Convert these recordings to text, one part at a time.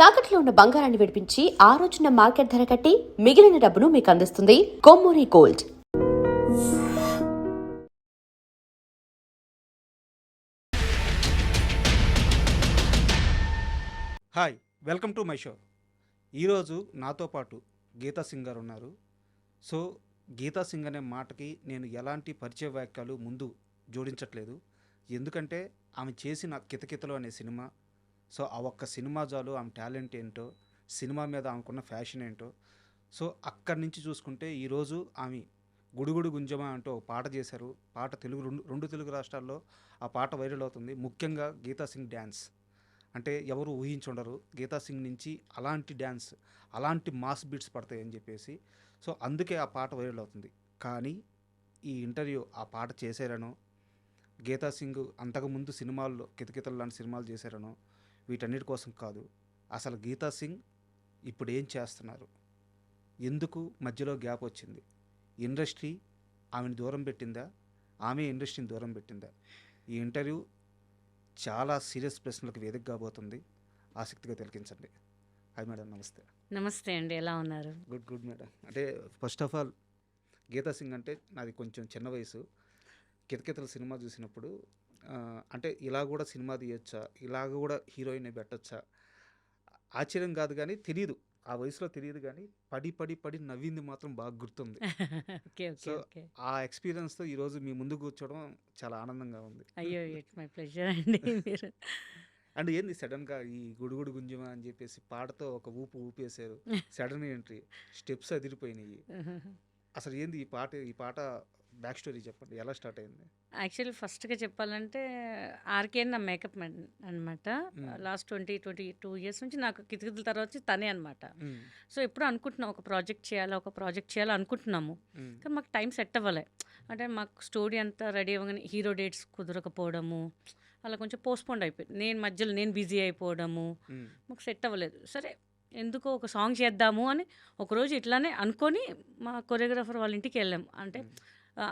తాకట్లో ఉన్న బంగారాన్ని విడిపించి ఆ రోజున మార్కెట్ ధర కట్టి మిగిలిన డబ్బును మీకు అందిస్తుంది Kommuri gold. Hi, welcome to my show. ఈరోజు నాతో పాటు గీతా సింగ్ గారు ఉన్నారు. సో గీతా సింగ్ అనే మాటకి నేను ఎలాంటి పరిచయ వాక్యాలు ముందు జోడించట్లేదు. ఎందుకంటే ఆమె చేసిన కితకితలు అనే సినిమా, సో ఆ ఒక్క సినిమా చాలు ఆమె టాలెంట్ ఏంటో, సినిమా మీద ఆమెకున్న ఫ్యాషన్ ఏంటో. సో అక్కడి నుంచి చూసుకుంటే ఈరోజు ఆమె గుడుగుడు గుంజమా అంటూ ఒక పాట చేశారు. పాట రెండు తెలుగు రాష్ట్రాల్లో ఆ పాట వైరల్ అవుతుంది. ముఖ్యంగా గీతా సింగ్ డ్యాన్స్ అంటే ఎవరు ఊహించుండరు. గీతా సింగ్ నుంచి అలాంటి డ్యాన్స్, అలాంటి మాస్ బీట్స్ పడతాయని చెప్పేసి. సో అందుకే ఆ పాట వైరల్ అవుతుంది. కానీ ఈ ఇంటర్వ్యూ ఆ పాట చేశారనో, గీతా సింగ్ అంతకుముందు సినిమాల్లో కితకితలు లాంటి సినిమాలు చేశారనో, వీటన్నిటి కోసం కాదు. అసలు గీతా సింగ్ ఇప్పుడు ఏం చేస్తున్నారు, ఎందుకు మధ్యలో గ్యాప్ వచ్చింది, ఇండస్ట్రీ ఆమెను దూరం పెట్టిందా, ఆమె ఇండస్ట్రీని దూరం పెట్టిందా? ఈ ఇంటర్వ్యూ చాలా సీరియస్ ప్రశ్నలకు వేదిక కాబోతుంది. ఆసక్తిగా తిలకించండి. హాయ్ మేడం, నమస్తే. నమస్తే అండి, ఎలా ఉన్నారు? Good madam. అంటే first of all Geeta Singh అంటే నాది కొంచెం చిన్న వయసు. కితకితల సినిమా చూసినప్పుడు అంటే ఇలా కూడా సినిమా తీయొచ్చా, ఇలాగ కూడా హీరోయిన్ పెట్టచ్చా, ఆశ్చర్యం కాదు కానీ తెలియదు, ఆ వయసులో తెలియదు. కానీ పడి పడి పడి నవ్వింది మాత్రం బాగా గుర్తుంది. సో ఆ ఎక్స్పీరియన్స్తో ఈరోజు మీ ముందు కూర్చోవడం చాలా ఆనందంగా ఉంది. అయ్యో, ఇట్స్ మై ప్లెజర్ అండి. మీరు అండ్ ఏంది సడన్గా ఈ గుడుగుడు గుంజమా అని చెప్పేసి పాటతో ఒక ఊపేశారు. సడన్ ఎంట్రీ, స్టెప్స్ అదిరిపోయినాయి. అసలు ఏంది ఈ పాట బ్యాక్ స్టోరీ చెప్పండి, ఎలా స్టార్ట్ అయింది? యాక్చువల్లీ ఫస్ట్గా చెప్పాలంటే ఆర్కే నా మేకప్ మ్యాన్ అనమాట. లాస్ట్ 22 years నుంచి నాకు కితకితల తర్వాత వచ్చి తనే అనమాట. సో ఎప్పుడు అనుకుంటున్నాం ఒక ప్రాజెక్ట్ చేయాలి అనుకుంటున్నాము. కానీ మాకు టైం సెట్ అవ్వలే. అంటే మాకు స్టోరీ అంతా రెడీ అవ్వగానే హీరో డేట్స్ కుదరకపోవడము, అలా కొంచెం పోస్ట్పోండ్ అయిపోయింది. నేను బిజీ అయిపోవడము, మాకు సెట్ అవ్వలేదు. సరే ఎందుకో ఒక సాంగ్ చేద్దాము అని ఒకరోజు ఇట్లానే అనుకొని మా కొరియోగ్రాఫర్ వాళ్ళ ఇంటికి వెళ్ళాం. అంటే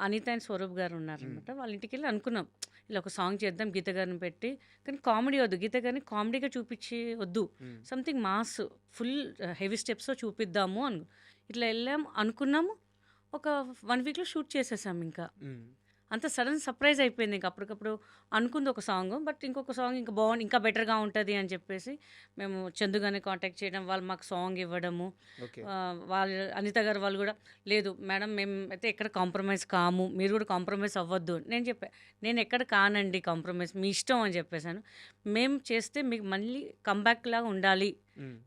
అనిత అండ్ స్వరూప్ గారు ఉన్నారనమాట. వాళ్ళ ఇంటికి వెళ్ళి అనుకున్నాం ఇలా ఒక సాంగ్ చేద్దాం గీత గారిని పెట్టి. కానీ కామెడీ వద్దు, గీత గారిని కామెడీగా చూపించి వద్దు, సంథింగ్ మాస్ ఫుల్ హెవీ స్టెప్స్తో చూపిద్దాము అని ఇట్లా వెళ్ళాం అనుకున్నాము. ఒక 1 weekలో షూట్ చేసేసాం. ఇంకా అంత సడన్ సర్ప్రైజ్ అయిపోయింది. ఇంకా అప్పటికప్పుడు అనుకుంది ఒక సాంగ్, బట్ ఇంకొక సాంగ్ ఇంకా బాగుంది, ఇంకా బెటర్గా ఉంటుంది అని చెప్పేసి మేము చందు గారిని కాంటాక్ట్ చేయడం, వాళ్ళు మాకు సాంగ్ ఇవ్వడము. వాళ్ళు అనిత గారు వాళ్ళు కూడా లేదు మేడం మేము అయితే ఎక్కడ కాంప్రమైజ్ కాము, మీరు కూడా కాంప్రమైజ్ అవ్వద్దు. నేను ఎక్కడ కానండి కాంప్రమైజ్, మీ ఇష్టం అని చెప్పేశాను. మేము చేస్తే మీకు మళ్ళీ కంబ్యాక్ లాగా ఉండాలి,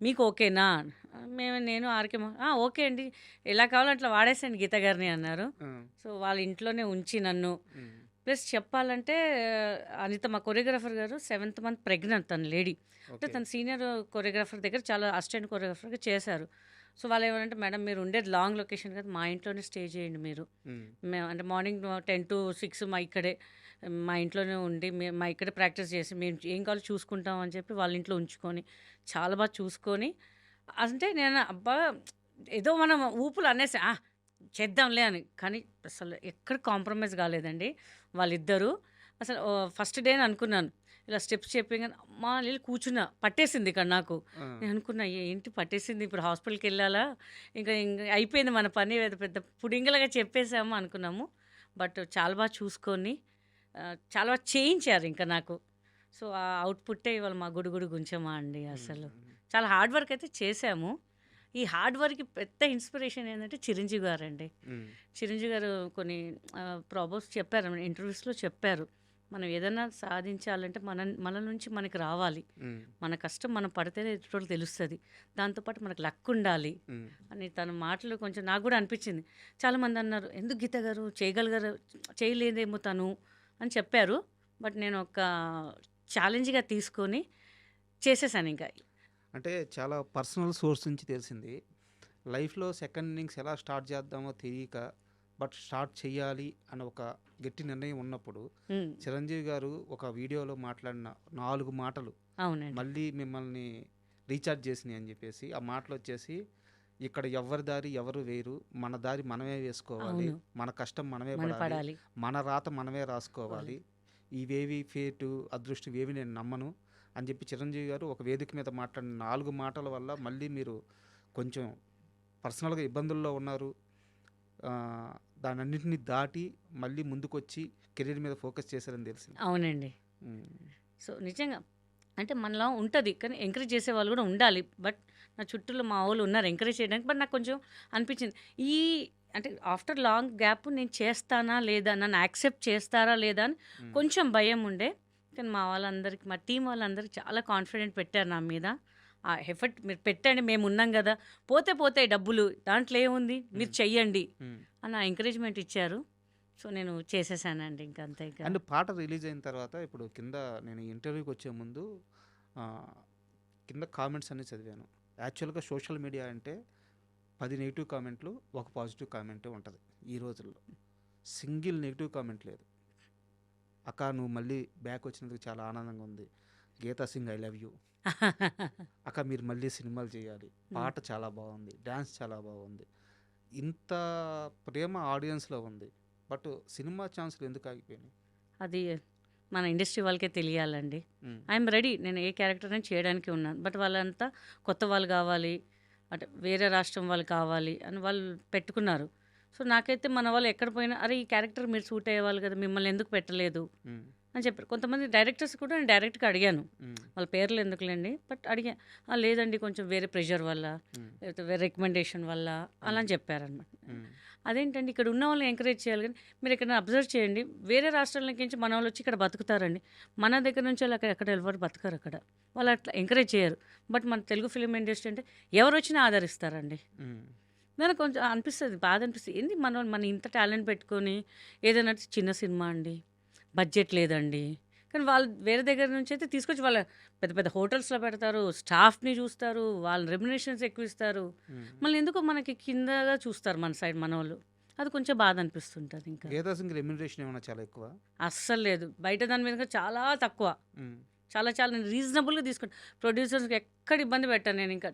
మీకు ఓకేనా? నేను ఆర్కే ఓకే అండి, ఎలా కావాలో అట్లా వాడేసాను గీత గారిని అన్నారు. సో వాళ్ళ ఇంట్లోనే ఉంచి నన్ను, ప్లస్ చెప్పాలంటే అనిత మా కొరియోగ్రాఫర్ గారు 7th month ప్రెగ్నెంట్, తన లేడీ. అంటే తన సీనియర్ కొరియోగ్రాఫర్ దగ్గర చాలా అసిస్టెంట్ కొరియోగ్రాఫర్గా చేశారు. సో వాళ్ళు ఏమంటే మేడం మీరు ఉండేది లాంగ్ లొకేషన్ కదా, మా ఇంట్లోనే స్టే చేయండి మీరు. మేము అంటే మార్నింగ్ 10 to 6 మా ఇంట్లోనే ఉండి మా ఇక్కడే ప్రాక్టీస్ చేసి మేము ఏం కావాలో చూసుకుంటాం అని చెప్పి వాళ్ళ ఇంట్లో ఉంచుకొని చాలా బాగా చూసుకొని, అంటే నేను అబ్బా ఏదో మనం ఊపులు అనేసి చేద్దాంలే అని, కానీ అసలు ఎక్కడ కాంప్రమైజ్ కాలేదండి వాళ్ళిద్దరూ. అసలు ఫస్ట్ డే అనుకున్నాను ఇలా స్టెప్స్ చెప్పి, కానీ మా వెళ్ళి కూర్చున్నా, పట్టేసింది ఇక్కడ నాకు. నేను అనుకున్నా ఏంటి పట్టేసింది, ఇప్పుడు హాస్పిటల్కి వెళ్ళాలా, ఇంకా అయిపోయింది మన పని, పెద్ద పుడింగలుగా చెప్పేసాము అనుకున్నాము. బట్ చాలా బాగా చూసుకొని చాలా బాగా చేయించారు ఇంకా నాకు. సో ఆ అవుట్పుట్టే ఇవాళ మా గుడుగుడు గుంచమా అండి. అసలు చాలా హార్డ్ వర్క్ అయితే చేశాము. ఈ హార్డ్ వర్క్కి పెద్ద ఇన్స్పిరేషన్ ఏంటంటే చిరంజీవి గారు అండి. చిరంజీవి గారు కొన్ని ప్రాబ్లమ్స్ చెప్పారు, ఇంటర్వ్యూస్లో చెప్పారు, మనం ఏదైనా సాధించాలంటే మన నుంచి మనకి రావాలి, మన కష్టం మనం పడితేనే ఎదుటోళ్ళకి తెలుస్తుంది, దాంతోపాటు మనకు లక్ ఉండాలి అని తన మాటలు కొంచెం నాకు కూడా అనిపించింది. చాలామంది అన్నారు ఎందుకు గీత గారు చేయలేదేమో తను అని చెప్పారు. బట్ నేను ఒక ఛాలెంజ్గా తీసుకొని చేసేసాను. ఇంకా అంటే చాలా పర్సనల్ సోర్స్ నుంచి తెలిసింది. లైఫ్లో సెకండ్ ఇన్నింగ్స్ ఎలా స్టార్ట్ చేద్దామో తెలియక, బట్ స్టార్ట్ చేయాలి అని ఒక గట్టి నిర్ణయం ఉన్నప్పుడు చిరంజీవి గారు ఒక వీడియోలో మాట్లాడిన 4 మాటలు మళ్ళీ మిమ్మల్ని రీఛార్జ్ చేసినాయి అని చెప్పేసి. ఆ మాటలు వచ్చేసి, ఇక్కడ ఎవరి దారి ఎవరు వేరు, మన దారి మనమే వేసుకోవాలి, మన కష్టం మనమే పడాలి, మన రాత మనమే రాసుకోవాలి, ఇవేవి ఫేటు అదృష్టం ఇవేవి నేను నమ్మను, అని చెప్పి చిరంజీవి గారు ఒక వేదిక మీద మాట్లాడిన 4 మాటల వల్ల మళ్ళీ మీరు కొంచెం పర్సనల్‌గా ఇబ్బందుల్లో ఉన్నారు. దానన్నిటిని దాటి మళ్ళీ ముందుకొచ్చి కెరీర్ మీద ఫోకస్ చేశారని తెలిసింది. అవునండి. హ్మ్. సో, నిజంగా అంటే మనలో ఉంటది. కానీ ఎంకరేజ్ చేసేవాళ్ళు కూడా ఉండాలి. బట్ నా చుట్టూలో మా వోళ్ళు ఉన్నారు ఎంకరేజ్ చేయడానికి. బట్ నాకు కొంచెం అనిపించింది. ఈ అంటే ఆఫ్టర్ లాంగ్ గ్యాప్ నేను చేస్తానా లేదా? నన్ను యాక్సెప్ట్ చేస్తారా లేదా? అని హ్మ్. కొంచెం భయం ఉండే. కానీ మా వాళ్ళందరికీ మా టీం వాళ్ళందరికీ చాలా కాన్ఫిడెంట్ పెట్టారు నా మీద. ఆ ఎఫర్ట్ మీరు పెట్టండి మేమున్నాం గదా! పోతే పోతాయి డబ్బులు. దాంట్లో ఏముంది? మీరు చెయ్యండి హ్మ్. అని ఎంకరేజ్‌మెంట్ ఇచ్చారు. సో, నేను చేసేసానండి ఇంక అంతే ఇక. అండ్ పాట రిలీజ్ అయిన తర్వాత ఇప్పుడు కింద నేను ఈ ఇంటర్వ్యూకి వచ్చే ముందు కింద కామెంట్స్ అన్ని చదివాను. యాక్చువల్గా సోషల్ మీడియా అంటే 10 నెగిటివ్ కామెంట్లు, ఒక పాజిటివ్ కామెంటే ఉంటుంది ఈ రోజుల్లో. సింగిల్ నెగిటివ్ కామెంట్ లేదు. అక్క నువ్వు మళ్ళీ బ్యాక్ వచ్చినందుకు చాలా ఆనందంగా ఉంది. Geetha Singh I love you. అక్క మీరు మళ్ళీ సినిమాలు చేయాలి. పాట చాలా బాగుంది, డ్యాన్స్ చాలా బాగుంది. ఇంత ప్రేమ ఆడియన్స్లో ఉంది. బట్ సినిమా ఛాన్సులు ఎందుకు ఆగిపోయినాయి? అది మన ఇండస్ట్రీ వాళ్ళకే తెలియాలండి. మ్మ్. I'm ready. నేను ఏ క్యారెక్టర్ అయినా చేయడానికి ఉన్నాను. బట్ వాళ్ళంతా కొత్త వాళ్ళు కావాలి, అంటే వేరే రాష్ట్రం వాళ్ళు కావాలి అని వాళ్ళు పెట్టుకున్నారు. సో, నాకైతే మన వాళ్ళు ఎక్కడ పోయినా అరే ఈ క్యారెక్టర్ మీరు సూట్ అయ్యేవాళ్ళు కదా, మిమ్మల్ని ఎందుకు పెట్టలేదు మ్మ్. అని చెప్పారు. కొంతమంది డైరెక్టర్స్ కూడా నేను డైరెక్ట్గా అడిగాను. మ్మ్. వాళ్ళ పేర్లు ఎందుకులేండి, బట్ అడిగా. లేదండి కొంచెం వేరే ప్రెషర్ వల్ల, మ్మ్. లేకపోతే వేరే రికమెండేషన్ వల్ల అలా అని చెప్పారనమాట. మ్మ్. అదేంటండి ఇక్కడ ఉన్న వాళ్ళని ఎంకరేజ్ చేయాలి కానీ మీరు ఇక్కడ అబ్జర్వ్ చేయండి, వేరే రాష్ట్రాల నుంచి మన వాళ్ళు వచ్చి ఇక్కడ బతుకుతారండి. మన దగ్గర నుంచి వాళ్ళు ఎక్కడ ఎవరు బతకరు అక్కడ. వాళ్ళు అట్లా ఎంకరేజ్ చేయరు. బట్ మన తెలుగు ఫిలిం ఇండస్ట్రీ అంటే ఎవరు వచ్చినా ఆదరిస్తారండి. మ్మ్. నాకు కొంచెం అనిపిస్తుంది, బాధ అనిపిస్తుంది. ఏంది మన ఇంత టాలెంట్ పెట్టుకొని ఏదైనా చిన్న సినిమా అండి, బడ్జెట్ లేదండి, కానీ వాళ్ళు వేరే దగ్గర నుంచి అయితే తీసుకొచ్చి వాళ్ళ పెద్ద పెద్ద హోటల్స్లో పెడతారు, స్టాఫ్ని చూస్తారు, వాళ్ళ రెమ్యునేషన్స్ ఎక్కువ ఇస్తారు. మ్మ్. మళ్ళీ ఎందుకో మనకి కిందగా చూస్తారు మన సైడ్ మన వాళ్ళు. అది కొంచెం బాధ అనిపిస్తుంటుంది. ఇంకా గీతా సింగ్ రెమ్యునరేషన్ ఏమైనా చాలా ఎక్కువ? అస్సలు లేదు. బయట దాని మీద చాలా తక్కువ. మ్మ్. చాలా చాలా నేను రీజనబుల్గా తీసుకుంటాను. ప్రొడ్యూసర్స్కి ఎక్కడ ఇబ్బంది పెట్టాను నేను. ఇంకా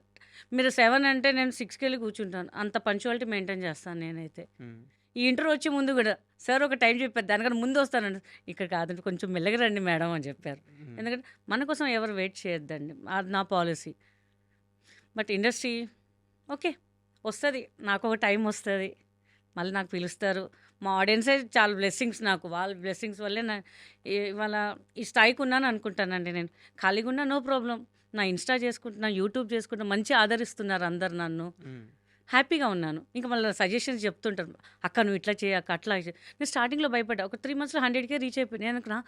మీరు 7 అంటే నేను 6కి వెళ్ళి కూర్చుంటాను. అంత పంచువాలిటీ మెయింటైన్ చేస్తాను నేనైతే. మ్మ్. ఈ ఇంటర్వ్యూ వచ్చే ముందు కూడా సార్ ఒక టైం చెప్పారు, దానికన్నా ముందు వస్తానండి. ఇక్కడ కాదండి కొంచెం మెల్లగా రండి మేడం అని చెప్పారు. మ్మ్. ఎందుకంటే మన కోసం ఎవరు వెయిట్ చేయొద్దండి, అది నా పాలసీ. బట్ ఇండస్ట్రీ ఓకే వస్తుంది, నాకు ఒక టైం వస్తుంది, మళ్ళీ నాకు పిలుస్తారు. మా ఆడియన్సే చాలా బ్లెస్సింగ్స్ నాకు. వాళ్ళ బ్లెస్సింగ్స్ వల్లే ఇవాళ ఈ స్థాయికి ఉన్నాను అనుకుంటానండి. నేను ఖాళీగా ఉన్నా నో ప్రాబ్లం, నా ఇన్స్టా చేసుకుంటున్నా, యూట్యూబ్ చేసుకుంటున్నా, మంచి ఆదరిస్తున్నారు అందరు నన్ను. మ్మ్. హ్యాపీగా ఉన్నాను. ఇంకా మళ్ళీ సజెషన్స్ చెప్తుంటారు, అక్క నువ్వు ఇట్లా చేయి అక్క అట్లా చేయి. నేను స్టార్టింగ్లో భయపడ్డా. ఒక 3 మంత్స్లో 100K రీచ్ అయిపోయింది. నేను అనుకున్నా,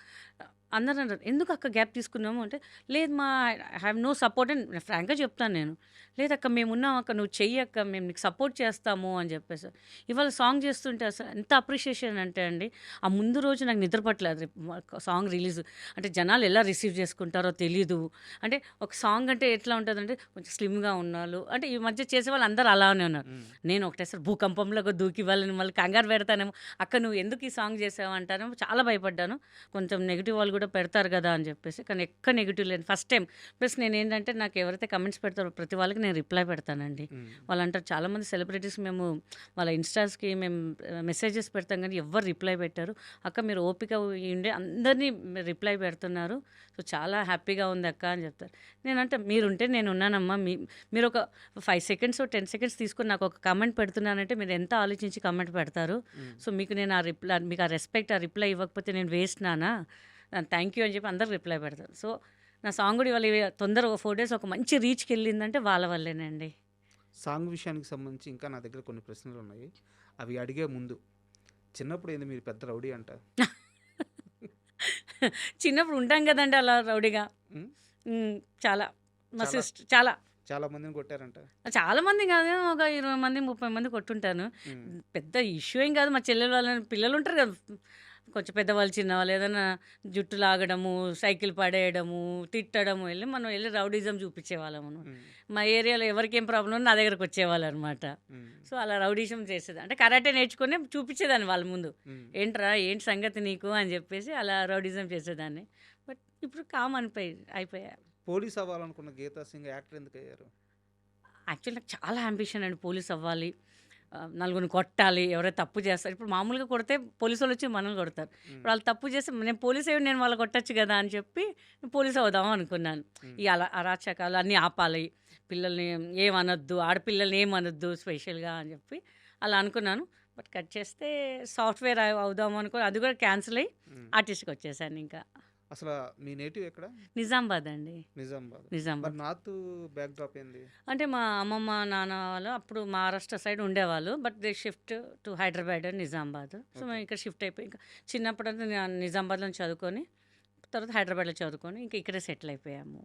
అందరూ అన్నారు ఎందుకు అక్క గ్యాప్ తీసుకున్నాము అంటే, లేదు మా ఐ హ్యావ్ నో సపోర్ట్ అని ఫ్రాంక్గా చెప్తాను నేను. లేదక్క మేము ఉన్నాం అక్క, నువ్వు చెయ్యి అక్క, మేము నీకు సపోర్ట్ చేస్తాము అని చెప్పేసి. ఇవాళ సాంగ్ చేస్తుంటే అసలు ఎంత అప్రిషియేషన్ అంటే అండి, ఆ ముందు రోజు నాకు నిద్ర పట్టలేదు. రేపు సాంగ్ రిలీజ్ అంటే జనాలు ఎలా రిసీవ్ చేసుకుంటారో తెలీదు. అంటే ఒక సాంగ్ అంటే ఎట్లా ఉంటుందంటే కొంచెం స్లిమ్గా ఉన్నాళ్ళు, అంటే ఈ మధ్య చేసే వాళ్ళు అందరూ అలానే ఉన్నారు. మ్మ్. నేను ఒకటేసారి భూకంపంలో దూకి వాళ్ళని మళ్ళీ కంగారు పెడతానేమో, అక్క నువ్వు ఎందుకు ఈ సాంగ్ చేసావు అంటానేమో, చాలా భయపడ్డాను. కొంచెం నెగిటివ్ వాళ్ళు కూడా పెడతారు కదా అని చెప్పేసి, కానీ ఎక్కడ నెగిటివ్ లేదు ఫస్ట్ టైం. ప్లస్ నేను ఏంటంటే నాకు ఎవరైతే కమెంట్స్ పెడతారో ప్రతి వాళ్ళకి నేను రిప్లై పెడతానండి. మ్మ్. వాళ్ళు అంటారు చాలామంది సెలబ్రిటీస్ మేము వాళ్ళ ఇన్స్టాస్కి మేము మెసేజెస్ పెడతాం కానీ ఎవ్వరు రిప్లై పెట్టారు. అక్క మీరు ఓపిక ఉండే అందరినీ రిప్లై పెడుతున్నారు, సో చాలా హ్యాపీగా ఉంది అక్క అని చెప్తారు. నేనంటే మీరుంటే నేను ఉన్నానమ్మా, మీరు ఒక 5 సెకండ్స్ 10 సెకండ్స్ తీసుకొని నాకు ఒక కమెంట్ పెడుతున్నానంటే మీరు ఎంత ఆలోచించి కమెంట్ పెడతారు. మ్మ్. సో మీకు నేను ఆ రిప్లై, మీకు ఆ రెస్పెక్ట్, ఆ రిప్లై ఇవ్వకపోతే నేను వేస్ట్ నానా, థ్యాంక్ యూ అని చెప్పి అందరు రిప్లై పెడతారు. సో నా సాంగ్ కూడా ఇవాళ తొందరగా 4 days ఒక మంచి రీచ్కి వెళ్ళిందంటే వాళ్ళ వల్లేనండి. సాంగ్ విషయానికి సంబంధించి ఇంకా నా దగ్గర కొన్ని ప్రశ్నలు ఉన్నాయి. అవి అడిగే ముందు, చిన్నప్పుడు ఏంది మీరు పెద్ద రౌడీ అంట? చిన్నప్పుడు ఉంటాం కదండి అలా రౌడీగా. మ్మ్. చాలా మా చాలా సిస్టర్ చాలా చాలా మందిని కొట్టారంట. చాలా మంది కాదు, ఒక 20 మంది 30 మంది కొట్టుంటాను. మ్మ్. పెద్ద ఇష్యూ ఏం కాదు. మా చెల్లెలు వాళ్ళని పిల్లలు ఉంటారు కదా కొంచెం పెద్దవాళ్ళు చిన్నవాళ్ళు, ఏదైనా జుట్టు లాగడము, సైకిల్ పడేయడము, తిట్టడము, మనం వెళ్ళి రౌడీజం చూపించేవాళ్ళం. మనం మ్మ్. మా ఏరియాలో ఎవరికేం ప్రాబ్లం ఉన్నా నా దగ్గరకు వచ్చేవాళ్ళు అనమాట. మ్మ్. సో అలా రౌడీజం చేసేది, అంటే కరాటే నేర్చుకుని చూపించేదాన్ని వాళ్ళ ముందు. మ్మ్. ఏంట్రా ఏంటి సంగతి నీకు అని చెప్పేసి అలా రౌడీజం చేసేదాన్ని. బట్ ఇప్పుడు కామ్ అయిపోయా. పోలీస్ అవ్వాలనుకున్న గీతా సింగ్ యాక్టర్ ఎందుకు అయ్యారు? యాక్చువల్లీ నాకు చాలా అంబిషన్ అండి పోలీస్ అవ్వాలి. నలుగురిని కొట్టాలి, ఎవరైనా తప్పు చేస్తారు. ఇప్పుడు మామూలుగా కొడితే పోలీసోళ్ళు వచ్చి మనల్ని కొడతారు. ఇప్పుడు వాళ్ళు తప్పు చేస్తే నేను పోలీస్ అయ్యి నేను వాళ్ళు కొట్టచ్చు కదా అని చెప్పి పోలీస్ అవుదాం అనుకున్నాను. ఈ అరాచకాలు అన్నీ ఆపాలి, పిల్లల్ని ఏమనొద్దు, ఆడపిల్లల్ని ఏమనొద్దు స్పెషల్గా అని చెప్పి అలా అనుకున్నాను. బట్ కట్ చేస్తే సాఫ్ట్వేర్ అవుదాం అనుకుని అది కూడా క్యాన్సిల్ అయ్యి ఆర్టిస్ట్కి వచ్చేసాను. ఇంకా అసలు మీ నేటివ్ ఎక్కడ? నిజామాబాద్ అండి. నిజామాబాద్. నిజామాబాద్ మరి నార్త్ బ్యాక్ డ్రాప్ ఏంది? అంటే మా అమ్మమ్మ నాన్న వాళ్ళు అప్పుడు మహారాష్ట్ర సైడ్ ఉండేవాళ్ళు. But they shift to Hyderabad and Nizamabad. So మేము ఇక్కడ షిఫ్ట్ అయిపోయి ఇంకా చిన్నప్పుడంతా నేను నిజామాబాద్లో చదువుకొని తర్వాత హైదరాబాద్లో చదువుకొని ఇంకా ఇక్కడే సెటిల్ అయిపోయాము.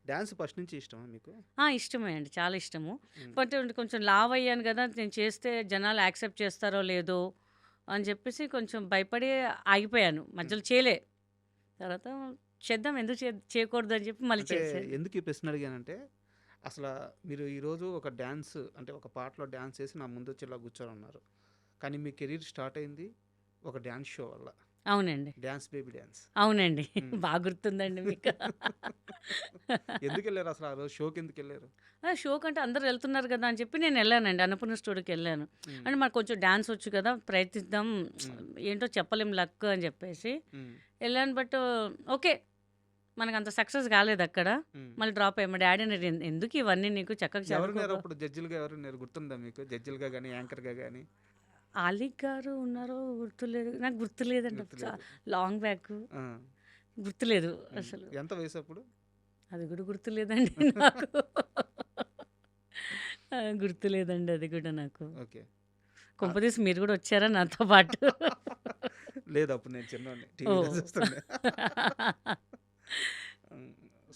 డ్యాన్స్ ఫస్ట్ నుంచి ఇష్టమా మీకు? ఇష్టమే అండి, చాలా ఇష్టము. బట్ కొంచెం లావ్ అయ్యాను కదా, నేను చేస్తే జనాలు యాక్సెప్ట్ చేస్తారో లేదో అని చెప్పేసి కొంచెం భయపడి ఆగిపోయాను, మధ్యలో చేయలే. తర్వాత చేద్దాం, ఎందుకు చేయకూడదు అని చెప్పి మళ్ళీ అంటే చేశాను. ఎందుకు ఈ ప్రశ్న అడిగానంటే అసలు మీరు ఈరోజు ఒక డ్యాన్స్ అంటే ఒక పాటలో డ్యాన్స్ చేసి నా ముందు వచ్చి ఇలా కూర్చొని ఉన్నారు. కానీ మీ కెరీర్ స్టార్ట్ అయింది ఒక డ్యాన్స్ షో వల్ల. అవునండి, డ్యాన్స్ బేబీ డ్యాన్స్. అవునండి. బాగా గుర్తుందండి మీకు. ఎందుకు వెళ్ళారు అసలు ఆ రోజు షోకి? ఎందుకు వెళ్ళారు? షో కంటే అందరు వెళ్తున్నారు కదా అని చెప్పి నేను వెళ్ళానండి, అన్నపూర్ణ స్టూడియోకి వెళ్ళాను. అంటే మాకు కొంచెం డ్యాన్స్ వచ్చు కదా, ప్రయత్నిద్దాం, ఏంటో చెప్పలేం లక్ అని చెప్పేసి వెళ్ళాను. బట్ ఓకే, మనకు అంత సక్సెస్ కాలేదు అక్కడ. మళ్ళీ డ్రాప్ అయ్యా. మా డాడీ ఎందుకు ఇవన్నీ నీకు చక్కగా ఎవరున్నారు చదువుకో. అప్పుడు జడ్జిలుగా? ఎవరున్నారు గుర్తుందా మీకు? జడ్జిలుగా కానీ యాంకర్గా కానీ? ఆలిక్ గారు ఉన్నారో గుర్తులేదు, నాకు గుర్తులేదండి. గుర్తులేదు. లాంగ్ బ్యాక్ ఆ. గుర్తులేదు అసలు. ఎంత వయసు అప్పుడు? అది కూడా గుర్తులేదండి నాకు. గుర్తులేదండి అది కూడా నాకు. ఓకే. కొంపదీసి మీరు కూడా వచ్చారా నాతో పాటు? లేదు, అప్పుడు నేను చిన్నవాడిని, ఓ టీవీలో చూస్తుండే.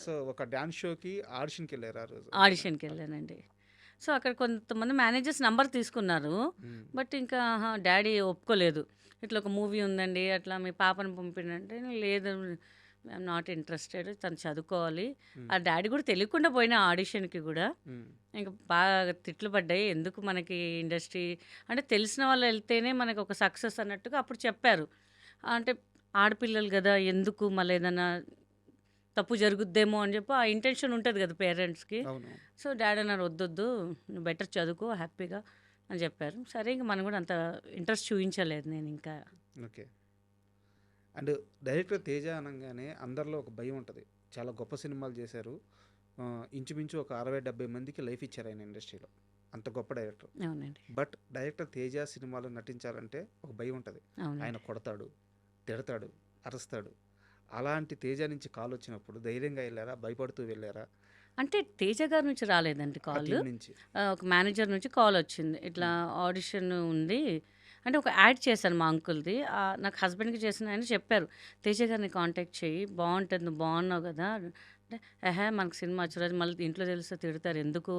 సో ఒక డ్యాన్స్ షోకి ఆడిషన్కి వెళ్ళారు ఆ రోజు? ఆడిషన్కి వెళ్ళానండి. సో అక్కడ కొంతమంది మేనేజర్స్ నంబర్ తీసుకున్నారు. బట్ ఇంకా డాడీ ఒప్పుకోలేదు. ఇట్లా ఒక మూవీ ఉందండి, అట్లా మీ పాపను పంపినంటే లేదు, ఐఎమ్ నాట్ ఇంట్రెస్టెడ్, తను చదువుకోవాలి. ఆ డాడీ కూడా తెలియకుండా పోయిన ఆడిషన్కి కూడా. ఇంకా బాగా తిట్లు పడ్డాయి, ఎందుకు మనకి ఇండస్ట్రీ అంటే తెలిసిన వాళ్ళు వెళ్తేనే మనకి ఒక సక్సెస్ అన్నట్టుగా అప్పుడు చెప్పారు. అంటే ఆడపిల్లలు కదా, ఎందుకు మళ్ళీ ఏదైనా తప్పు జరుగుద్దేమో అని చెప్పి ఆ ఇంటెన్షన్ ఉంటుంది కదా పేరెంట్స్కి. అవును. సో డాడీ అన్నారు, వద్దొద్దు, నువ్వు బెటర్ చదువుకో హ్యాపీగా అని చెప్పారు. సరే ఇంకా మనం కూడా అంత ఇంట్రెస్ట్ చూపించలేదు నేను ఇంకా. ఓకే. అండ్ డైరెక్టర్ తేజ అనగానే అందరిలో ఒక భయం ఉంటుంది. చాలా గొప్ప సినిమాలు చేశారు. ఇంచుమించు ఒక 60-70 మందికి లైఫ్ ఇచ్చారు ఆయన ఇండస్ట్రీలో. అంత గొప్ప డైరెక్టర్. అవునండి, బట్ డైరెక్టర్ తేజ సినిమాలో నటించాలంటే ఒక భయం ఉంటుంది. ఆయన అవునండి. కొడతాడు, తిడతాడు, అరుస్తాడు. అలాంటి తేజ నుంచి కాల్ వచ్చినప్పుడు ధైర్యంగా వెళ్ళారా, భయపడుతూ వెళ్ళారా? అంటే తేజ గారి నుంచి రాలేదండి ఆ కాల్. టీం నుంచి. ఒక మేనేజర్ నుంచి కాల్ వచ్చింది, ఇట్లా ఆడిషన్ ఉంది అంటే ఒక యాడ్ చేశాను మా అంకుల్ది. నాకు హస్బెండ్కి చేసిన ఆయన చెప్పారు, తేజ గారిని కాంటాక్ట్ చేయి, బాగుంటుంది, నువ్వు బాగున్నావు కదా అంటే, మనకు సినిమా వచ్చేది మళ్ళీ ఇంట్లో తెలిస్తే తిడతారు, ఎందుకు,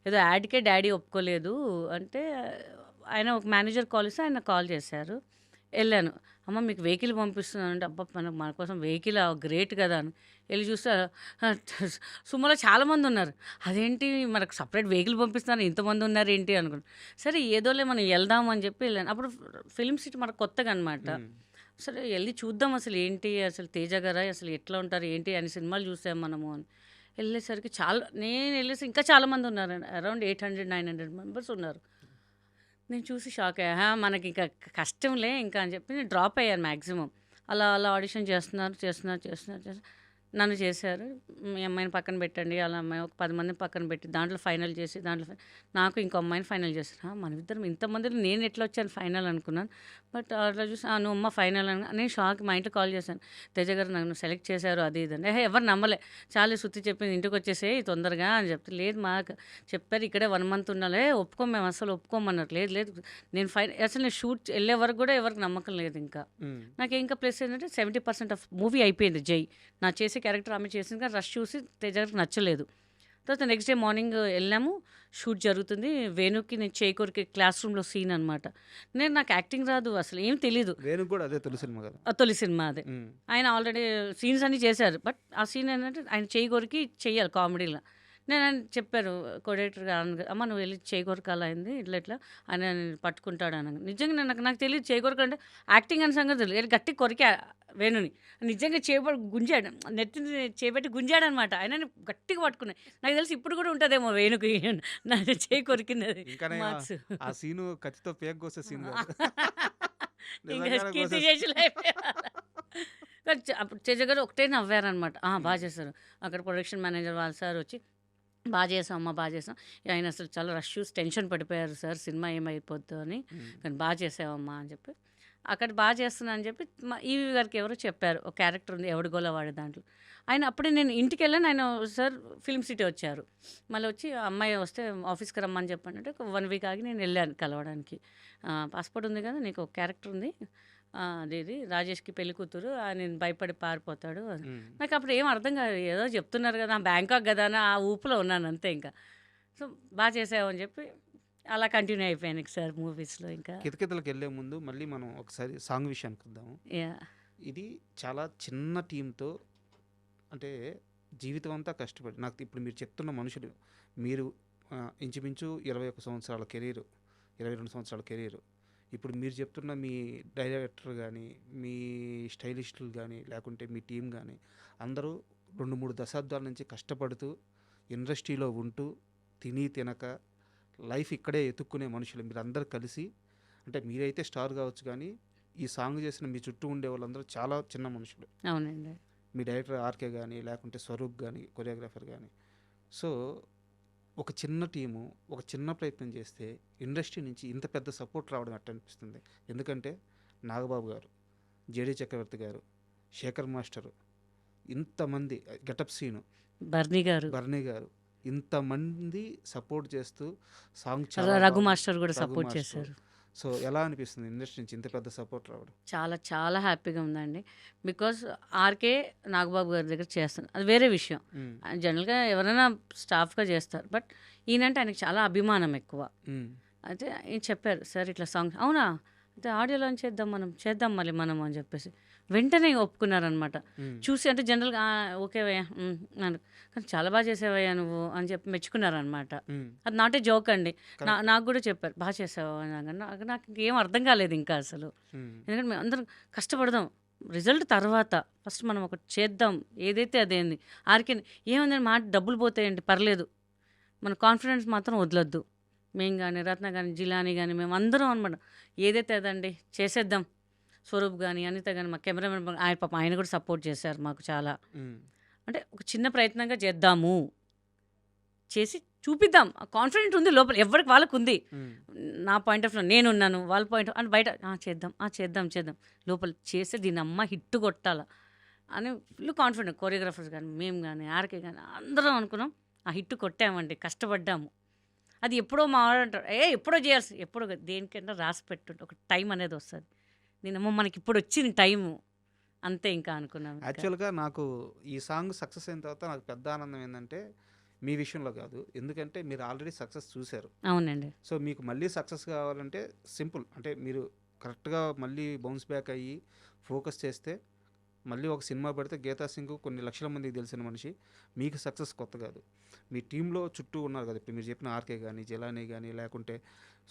ఏదో యాడ్కే డాడీ ఒప్పుకోలేదు అంటే ఆయన ఒక మేనేజర్ కాల్ ఇస్తే ఆయన కాల్ చేశారు. వెళ్ళాను. అమ్మ మీకు వెహికల్ పంపిస్తున్నాను అంటే, అబ్బా మన కోసం వెహికల్ గ్రేట్ కదా అని వెళ్ళి చూస్తే సుమలో చాలామంది ఉన్నారు. అదేంటి మనకు సపరేట్ వెహికల్ పంపిస్తున్నారు, ఇంతమంది ఉన్నారు ఏంటి అనుకున్నాను. సరే ఏదోలే మనం వెళ్దాం అని చెప్పి వెళ్ళాను. అప్పుడు ఫిల్మ్ సిటీ మనకు కొత్తగా అనమాట. సరే వెళ్ళి చూద్దాం అసలు ఏంటి, అసలు తేజ గారా అసలు ఎట్లా ఉంటారు ఏంటి అని సినిమాలు చూసాం మనము అని వెళ్ళేసరికి నేను వెళ్ళేసి ఇంకా చాలామంది ఉన్నారు, అరౌండ్ 800-900 మెంబర్స్ ఉన్నారు. నేను చూసి షాక్ అయ్యా, మనకి ఇంకా కష్టంలే ఇంకా అని చెప్పి నేను డ్రాప్ అయ్యాను మ్యాక్సిమం. అలా ఆడిషన్ చేస్తున్నారు. నన్ను చేశారు. మీ అమ్మాయిని పక్కన పెట్టండి, అలా అమ్మాయి ఒక 10 మందిని పక్కన పెట్టి దాంట్లో ఫైనల్ చేసి నాకు ఇంకో అమ్మాయిని ఫైనల్ చేశారు. మన ఇద్దరం ఇంతమందిలో నేను ఎట్లా వచ్చాను ఫైనల్ అనుకున్నాను. బట్ అట్లా చూసి నువ్వు అమ్మ ఫైనల్ అని నేను షాక్. మా ఇంట్లో కాల్ చేశాను, తేజ గారు నన్ను సెలెక్ట్ చేశారు అది ఇది అని. ఎవరు నమ్మలే, చాలా సుత్తి చెప్పింది, ఇంటికి వచ్చేసే తొందరగా అని చెప్తే, లేదు మాకు చెప్పారు ఇక్కడే 1 మంత్ ఉండాలి, ఒప్పుకోం మేము అసలు ఒప్పుకోమన్నారు. లేదు నేను అసలు నేను షూట్ వెళ్ళే వరకు కూడా ఎవరికి నమ్మకం లేదు. ఇంకా నాకు ఇంకా ప్లస్ ఏంటంటే 70% ఆఫ్ మూవీ అయిపోయింది. జై నా చేసే క్యారెక్టర్ ఆమె చేసింది కానీ రష్ చూసి తేజ గారికి నచ్చలేదు. తర్వాత నెక్స్ట్ డే మార్నింగ్ వెళ్ళాము, షూట్ జరుగుతుంది. వేణుకి నేను చేకూరికి క్లాస్ రూమ్లో సీన్ అనమాట. నాకు యాక్టింగ్ రాదు, అసలు ఏం తెలీదు. వేణుకు కూడా అదే తొలి సినిమా కదా? తొలి సినిమా అదే. ఆయన ఆల్రెడీ సీన్స్ అన్నీ చేశారు. బట్ ఆ సీన్ ఏంటంటే ఆయన చేకూరికి చెయ్యాలి కామెడీలో. నేను ఆయన చెప్పారు కోఆర్డినేటర్ గారు, అమ్మ నువ్వు వెళ్ళి చేకొరకాల అయింది ఇట్లా ఇట్లా ఆయన పట్టుకుంటాడు అని. నిజంగా నాకు తెలియదు చేకొరక అంటే యాక్టింగ్ అనే సంగతి తెలియదు. వెళ్ళి గట్టి కొరికా వేణుని. నిజంగా చేపడి గుంజాడు, నెత్తిని చేపెట్టి గుంజాడు అనమాట. ఆయన గట్టిగా పట్టుకున్నాయి. నాకు తెలిసి ఇప్పుడు కూడా ఉంటుందేమో వేణుకి నా చేయి కొరికినది ఇంకా మార్క్స్. ఆ సీను కత్తితో పేక్ కోసే సీన్ ఇంకా నిజంగానే కీర్తి కోసేసి- చేతులు అయిపోయారు. కానీ అప్పుడు తేజ గారు ఒకటే నవ్వారనమాట. బాగా చేశారు. అక్కడ ప్రొడక్షన్ మేనేజర్ వాళ్ళ సార్ వచ్చి బాగా చేసాం అమ్మా, బాగా చేసాం. ఆయన అసలు చాలా రష్ టెన్షన్ పడిపోయారు సార్, సినిమా ఏమైపోద్దో అని. కానీ బాగా చేసావమ్మా అని చెప్పి అక్కడ బాగా చేస్తున్నా అని చెప్పి ఈవి గారికి ఎవరో చెప్పారు, ఒక క్యారెక్టర్ ఉంది ఎవడు గోలవాడే దాంట్లో. ఆయన అప్పుడే నేను ఇంటికి వెళ్ళాను, ఆయన సార్ ఫిల్మ్ సిటీ వచ్చారు. మళ్ళీ వచ్చి అమ్మాయి వస్తే ఆఫీస్కి రమ్మని చెప్పండి అంటే 1 వీక్ ఆగి నేను వెళ్ళాను కలవడానికి. పాస్పోర్ట్ ఉంది కదా నీకు, ఒక క్యారెక్టర్ ఉంది అదేది రాజేష్కి పెళ్లి కూతురు, నేను భయపడి పారిపోతాడు. నాకు అప్పుడు ఏం అర్థం కాదు, ఏదో చెప్తున్నారు కదా బ్యాంకాక్ కదా అని ఆ ఊపులో ఉన్నాను అంతే. ఇంకా సో బాగా చేసావు అని చెప్పి అలా కంటిన్యూ అయిపోయాను సార్ మూవీస్లో. ఇంకా కితకితలకు వెళ్ళే ముందు మళ్ళీ మనం ఒకసారి సాంగ్ విషయానికి వద్దాము. యా ఇది చాలా చిన్న టీంతో, అంటే జీవితం అంతా కష్టపడి, నాకు ఇప్పుడు మీరు చెప్తున్న మనుషులు, మీరు ఇంచుమించు 21 సంవత్సరాల కెరీరు, 22 సంవత్సరాల కెరీరు. ఇప్పుడు మీరు చెప్తున్న మీ డైరెక్టర్ కానీ, మీ స్టైలిస్టులు కానీ, లేకుంటే మీ టీం కానీ, అందరూ 2-3 దశాబ్దాల నుంచి కష్టపడుతూ ఇండస్ట్రీలో ఉంటూ తిని తినక లైఫ్ ఇక్కడే ఎతుక్కునే మనుషులు మీరు అందరు కలిసి. అంటే మీరైతే స్టార్ కావచ్చు, కానీ ఈ సాంగ్ చేసిన మీ చుట్టూ ఉండే వాళ్ళందరూ చాలా చిన్న మనుషులు. అవునండి. మీ డైరెక్టర్ ఆర్కే కానీ, లేకుంటే స్వరూప్ కానీ, కొరియోగ్రాఫర్ కానీ. సో ఒక చిన్న టీము ఒక చిన్న ప్రయత్నం చేస్తే ఇండస్ట్రీ నుంచి ఇంత పెద్ద సపోర్ట్ రావడం ఎట్ట అనిపిస్తుంది? ఎందుకంటే నాగబాబు గారు, జేడీ చక్రవర్తి గారు, శేఖర్ మాస్టరు, ఇంతమంది, గెటప్ సీను, బర్నీ గారు, ఇంతమంది సపోర్ట్ చేస్తూ సాంగ్ రఘు మాస్టర్ కూడా సపోర్ట్ చేశారు. సో ఎలా అనిపిస్తుంది ఇండస్ట్రీ నుంచి ఇంత పెద్ద సపోర్ట్ రావడం? చాలా చాలా హ్యాపీగా ఉందండి. బికాజ్ ఆర్కే నాగబాబు గారి దగ్గర చేస్తాను, అది వేరే విషయం. జనరల్గా ఎవరైనా స్టాఫ్గా చేస్తారు, బట్ ఈయనంటే ఆయనకి చాలా అభిమానం ఎక్కువ. అయితే ఈయన చెప్పారు సార్ ఇట్లా సాంగ్, అవునా అయితే ఆడియో లాంచ్ చేద్దాం మళ్ళీ మనం అని చెప్పేసి వెంటనే ఒప్పుకున్నారనమాట. చూసి అంటే జనరల్గా ఓకే వయ్యా అన్నాను, కానీ చాలా బాగా చేసావయ్యా నువ్వు అని చెప్పి మెచ్చుకున్నారనమాట. అది నాటే జోక్ అండి. నాకు కూడా చెప్పారు బాగా చేసావు అని. నాకు ఇంకేం అర్థం కాలేదు ఇంకా అసలు. ఎందుకంటే మేము అందరం కష్టపడదాం, రిజల్ట్ తర్వాత ఫస్ట్ మనం ఒకటి చేద్దాం, ఏదైతే అదేంది. ఆర్కే ఏముందని మాట డబ్బులు పోతాయండి పర్లేదు, మన కాన్ఫిడెన్స్ మాత్రం వదలొద్దు. మేము కానీ రత్న కానీ జిలాని కానీ మేము అందరం అనమాట ఏదైతే అదండి చేసేద్దాం. స్వరూప్ కానీ అనిత కానీ మా కెమెరామెన్ ఆయన పాప ఆయన కూడా సపోర్ట్ చేశారు మాకు చాలా. అంటే ఒక చిన్న ప్రయత్నంగా చేద్దాము, చేసి చూపిద్దాం. కాన్ఫిడెంట్ ఉంది లోపల, ఎవరికి వాళ్ళకు ఉంది. నా పాయింట్ ఆఫ్ వ్యూ నేనున్నాను, వాళ్ళ పాయింట్ అంటే బయట చేద్దాం లోపల చేస్తే దీని అమ్మ హిట్ కొట్టాల అని ఫుల్ కాన్ఫిడెంట్. కొరియోగ్రాఫర్స్ కానీ మేము కానీ ఆర్కే కానీ అందరం అనుకున్నాం, ఆ హిట్ కొట్టామండి, కష్టపడ్డాము. అది ఎప్పుడో మా వాడు అంటారు, ఎప్పుడో చేయాల్సి, ఎప్పుడో దేనికైనా రాసి పెట్టుంటే ఒక టైం అనేది వస్తుంది. నేనమ్మో మనకి ఇప్పుడు వచ్చిన టైము అంతే ఇంకా అనుకున్నాను. యాక్చువల్గా నాకు ఈ సాంగ్ సక్సెస్ అయిన తర్వాత నాకు పెద్ద ఆనందం ఏంటంటే మీ విషయంలో కాదు, ఎందుకంటే మీరు ఆల్రెడీ సక్సెస్ చూశారు. అవునండి. సో మీకు మళ్ళీ సక్సెస్ కావాలంటే సింపుల్, అంటే మీరు కరెక్ట్గా మళ్ళీ బౌన్స్ బ్యాక్ అయ్యి ఫోకస్ చేస్తే మళ్ళీ ఒక సినిమా పెడితే గీతా సింగ్ కొన్ని లక్షల మందికి తెలిసిన మనిషి. మీకు సక్సెస్ కొత్త కాదు, మీ టీంలో చుట్టూ ఉన్నారు కదా. ఇప్పుడు మీరు చెప్పిన ఆర్కే కానీ, జలానీ కానీ, లేకుంటే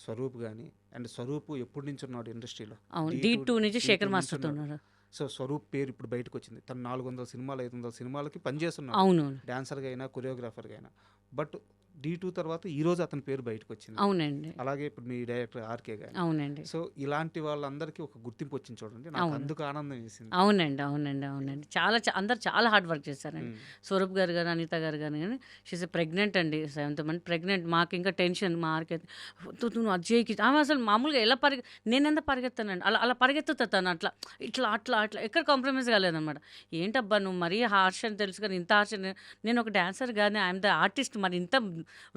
స్వరూప్ కానీ. అండ్ స్వరూప్ ఎప్పటి నుంచి ఉన్నాడు ఇండస్ట్రీలో? D2 నుంచి శేఖర్ మాస్టర్తో ఉన్నారు. సో స్వరూప్ పేరు ఇప్పుడు బయటకు వచ్చింది. తను 400 సినిమాలు 500 సినిమాలకి పనిచేస్తున్నాడు, అవును, డాన్సర్గా అయినా కొరియోగ్రాఫర్గా అయినా. బట్ D2 తర్వాత ఈరోజు అతని పేరు బయటకు వచ్చింది. అవునండి. అలాగే ఇప్పుడు మీ డైరెక్టర్ ఆర్కే గారు. అవునండి. సో ఇలాంటి వాళ్ళందరికీ ఒక గుర్తింపు వచ్చింది చూడండి, నాకు అందుకు ఆనందం వేసింది. అవునండి. చాలా అందరు చాలా హార్డ్ వర్క్ చేశారండి. స్వరూప్ గారు కానీ అనిత గారు కానీ షీస్ ప్రెగ్నెంట్ అండి, 7th month ప్రెగ్నెంట్. మాకు ఇంకా టెన్షన్, మా ఆర్కే నువ్వు అజయ్కి ఆమె అసలు మామూలుగా ఎలా నేనెంత పరిగెత్తానండి, అలా పరిగెత్తుతాను అట్లా ఇట్లా ఎక్కడ కాంప్రమైజ్ కాలేదన్నమాట. ఏంటబ్బా నువ్వు మరీ హార్ష్ అని తెలుసు కానీ ఇంత హార్ష్, నేను ఒక డాన్సర్ కానీ ఐఎమ్ ద ఆర్టిస్ట్, మరి ఇంత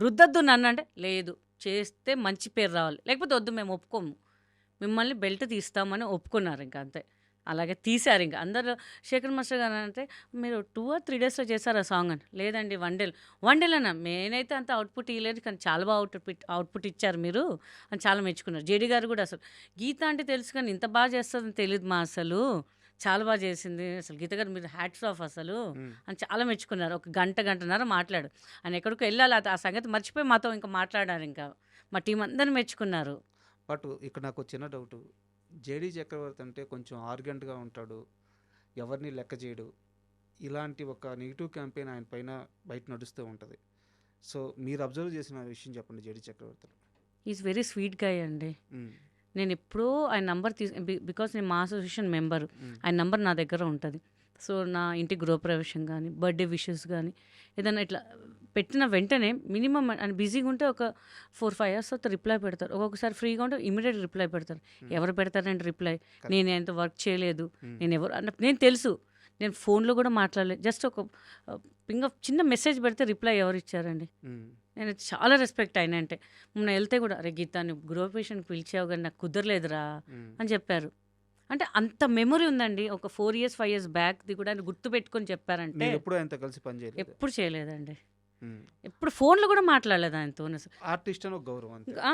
రుద్దద్దు నన్ను అంటే, లేదు చేస్తే మంచి పేరు రావాలి, లేకపోతే వద్దు మేము ఒప్పుకోము, మిమ్మల్ని బెల్ట్ తీస్తామని ఒప్పుకున్నారు. ఇంకా అంతే, అలాగే తీశారు. ఇంకా అందరూ శేఖర్ మాస్టర్ గారు అంటే మీరు 2 or 3 daysలో చేశారు ఆ సాంగ్ అని. లేదండి 1 day అన్న, నేనైతే అంత అవుట్పుట్ ఇవ్వలేదు కానీ చాలా బాగా అవుట్పుట్ ఇచ్చారు మీరు అని చాలా మెచ్చుకున్నారు. జేడీ గారు కూడా అసలు గీత అంటే తెలుసు కానీ ఇంత బాగా చేస్తుందని తెలియదు మా, అసలు చాలా బాగా చేసింది అసలు గీత గారు, మీరు హ్యాట్స్ ఆఫ్ అసలు మ్మ్. అని చాలా మెచ్చుకున్నారు. ఒక గంటన్నర మాట్లాడు, ఆయన ఎక్కడికో వెళ్ళాలి, ఆ సంగతి మర్చిపోయి మాతో ఇంకా మాట్లాడారు. ఇంకా మా టీం అందరిని మెచ్చుకున్నారు. బట్ ఇక్కడ నాకు చిన్న డౌట్, జేడీ చక్రవర్తి అంటే కొంచెం ఆర్గెంట్గా ఉంటాడు, ఎవరిని లెక్క చేయడు, ఇలాంటి ఒక నెగిటివ్ క్యాంపెయిన్ ఆయన పైన బయట నడుస్తూ ఉంటుంది. సో మీరు అబ్జర్వ్ చేసిన విషయం చెప్పండి జేడీ చక్రవర్తిలో. ఈజ్ వెరీ స్వీట్ గాయ్ అండి. మ్మ్. నేను ఎప్పుడూ ఆయన నంబర్ బికాస్ నేను మా అసోసియేషన్ మెంబర్, మ్మ్. ఆయన నంబర్ నా దగ్గర ఉంటుంది. సో నా ఇంటి గృహప్రవేశం కానీ, బర్త్డే విషెస్ కానీ, ఏదైనా ఇట్లా పెట్టిన వెంటనే మినిమం ఆయన బిజీగా ఉంటే ఒక 4-5 అవర్స్ తర్వాత రిప్లై పెడతారు. ఒక్కొక్కసారి ఫ్రీగా ఉంటే ఇమీడియట్ రిప్లై పెడతారు. ఎవరు పెడతారంటే రిప్లై, నేను ఎంత వర్క్ చేయలేదు, నేను ఎవరు అంటే నేను తెలుసు, నేను ఫోన్లో కూడా మాట్లాడలేదు, జస్ట్ ఒక చిన్న మెసేజ్ పెడితే రిప్లై ఎవరు ఇచ్చారండి. మ్మ్. నేను చాలా రెస్పెక్ట్ అయినా అంటే, మొన్న వెళ్తే కూడా అరే గీత నువ్వు గృహపేషెంట్కి పిలిచావు కానీ నాకు కుదరలేదురా మ్మ్. అని చెప్పారు. అంటే అంత మెమొరీ ఉందండి. ఒక 4 years 5 years బ్యాక్ది కూడా ఆయన గుర్తు పెట్టుకొని చెప్పారంటే. మీరు ఎప్పుడు ఆయనతో కలిసి పనిచేయలేదు? ఎప్పుడు చేయలేదండి, మ్మ్. ఎప్పుడు ఫోన్లో కూడా మాట్లాడలేదు ఆయనతో అసలు. ఆర్టిస్ట్ అని ఒక గౌరవం అంతే. ఆ,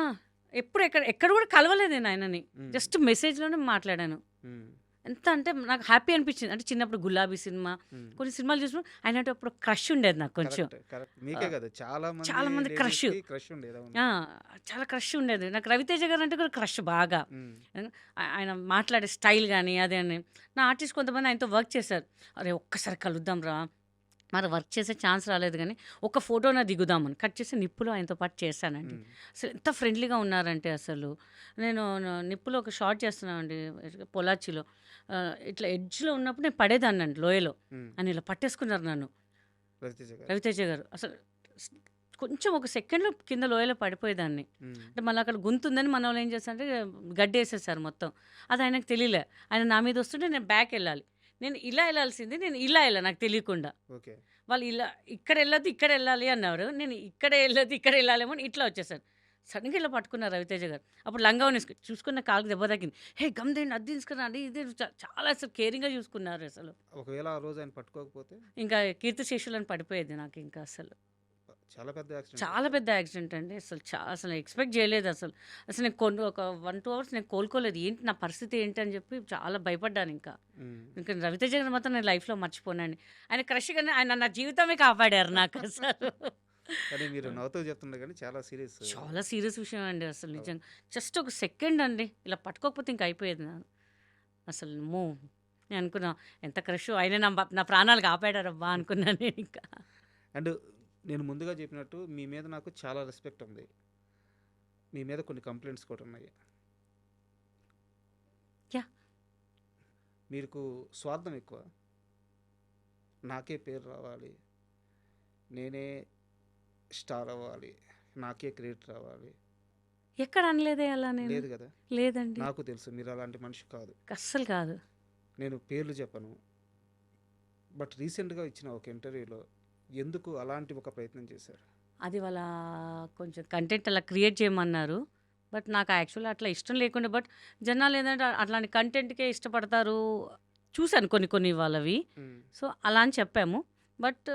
ఎప్పుడు ఎక్కడ కూడా కలవలేదు నేను ఆయనని, మ్మ్. జస్ట్ మెసేజ్లోనే మాట్లాడాను. మ్మ్. ఎంత అంటే నాకు హ్యాపీ అనిపించింది. అంటే చిన్నప్పుడు గులాబీ సినిమా, మ్మ్. కొన్ని సినిమాలు చూసినప్పుడు ఆయన అంటే అప్పుడు క్రష్ ఉండేది నాకు కొంచెం. Correct, correct. మీకే కదా చాలా చాలా మంది crush. క్రష్ ఉండేది. అవును. ఆ, చాలా క్రష్ ఉండేది నాకు. రవితేజ గారు అంటే కూడా క్రష్ బాగా. మ్మ్. ఆయన మాట్లాడే స్టైల్ కానీ అదే అని. నా ఆర్టిస్ట్ కొంతమంది ఆయనతో వర్క్ చేశారు. అరే ఒక్కసారి కలుద్దాం రా, మరి వర్క్ చేసే ఛాన్స్ రాలేదు కానీ ఒక ఫోటోనా దిగుదామని కట్ చేసి నిప్పులో ఆయనతో పాటు చేశానండి. మ్మ్. అసలు ఎంత ఫ్రెండ్లీగా ఉన్నారంటే అసలు. నేను నిప్పులో ఒక షార్ట్ చేస్తున్నానండి పొలాచిలో, ఇట్లా ఎడ్జ్లో ఉన్నప్పుడు నేను పడేదాన్ని అండి లోయలో, మ్మ్. అని ఇలా పట్టేసుకున్నారు నన్ను రవితేజ గారు. రవితేజ గారు. అసలు కొంచెం ఒక సెకండ్లో కింద లోయలో పడిపోయేదాన్ని. మ్మ్. అంటే మళ్ళీ అక్కడ గొంతు ఉందని మన వాళ్ళు ఏం చేస్తారంటే గడ్డి వేసేసారు మొత్తం. అది ఆయనకు తెలియలే. ఆయన నా మీద వస్తుంటే నేను బ్యాక్ వెళ్ళాలి, నేను ఇలా వెళ్ళాల్సింది, నేను ఇలా వెళ్ళా నాకు తెలియకుండా. ఓకే. వాళ్ళు ఇలా ఇక్కడ వెళ్ళొద్దు ఇక్కడ వెళ్ళాలి అన్నారు, నేను ఇక్కడ వెళ్ళొద్దు ఇక్కడ వెళ్ళాలేమో అని ఇట్లా వచ్చేసాను. సడన్గా ఇలా పట్టుకున్నారు రవితేజ గారు. అప్పుడు లంగా చూసుకున్న కాలుకి దెబ్బ తగ్గింది. హే గమ్దేండి అది తీసుకున్నా అది ఇది చాలా అసలు కేరింగ్గా చూసుకున్నారు అసలు. ఒకవేళ ఆ రోజు ఆయన పట్టుకోకపోతే ఇంకా కీర్తిశేషులని పడిపోయేది నాకు ఇంకా అసలు. చాలా పెద్ద యాక్సిడెంట్. చాలా పెద్ద యాక్సిడెంట్ అండి. అసలు అసలు ఎక్స్పెక్ట్ చేయలేదు అసలు. అసలు నేను ఒక 1-2 hours నేను కోలుకోలేదు. ఏంటి నా పరిస్థితి ఏంటి అని చెప్పి చాలా భయపడ్డాను ఇంకా. మ్మ్. ఇంకా రవితేజ గారు మాత్రం నేను లైఫ్లో మర్చిపోనండి. ఆయన క్రష్ కానీ ఆయన నా జీవితమే కాపాడారు నాకు అసలు. కానీ మీరు నవ్వుతూ చెప్తుండే కానీ చాలా సీరియస్. చాలా సీరియస్ విషయం అండి అసలు నిజంగా. జస్ట్ ఒక సెకండ్ అండి, ఇలా పట్టుకోకపోతే ఇంకా అయిపోయేది నాకు అసలు. నేను అనుకున్నా ఎంత క్రష్, ఆయన నా ప్రాణాలు కాపాడారబ్బా అనుకున్నాను నేను ఇంకా. అండ్ నేను ముందుగా చెప్పినట్టు మీ మీద నాకు చాలా రెస్పెక్ట్ ఉంది. మీ మీద కొన్ని కంప్లైంట్స్ కూడా ఉన్నాయి. యా. మీకు స్వార్థం ఎక్కువ, నాకే పేరు రావాలి, నేనే స్టార్ అవ్వాలి, నాకే క్రెడిట్ రావాలి. ఎక్కడ అనలేదే అలా నేను. లేదు కదా, లేదండి, నాకు తెలుసు మీరు అలాంటి మనిషి కాదు. అస్సలు కాదు. నేను పేర్లు చెప్పను. బట్ రీసెంట్గా ఇచ్చిన ఒక ఇంటర్వ్యూలో ఎందుకు అలాంటి ఒక ప్రయత్నం చేశారు? అది వాళ్ళ కొంచెం కంటెంట్ అలా క్రియేట్ చేయమన్నారు. బట్ నాకు యాక్చువల్లీ అట్లా ఇష్టం లేకుండా, బట్ జనాలు ఏంటంటే అట్లాంటి కంటెంట్కే ఇష్టపడతారు. చూశాను కొన్ని వాళ్ళవి. మ్మ్. సో అలా అని చెప్పాము. బట్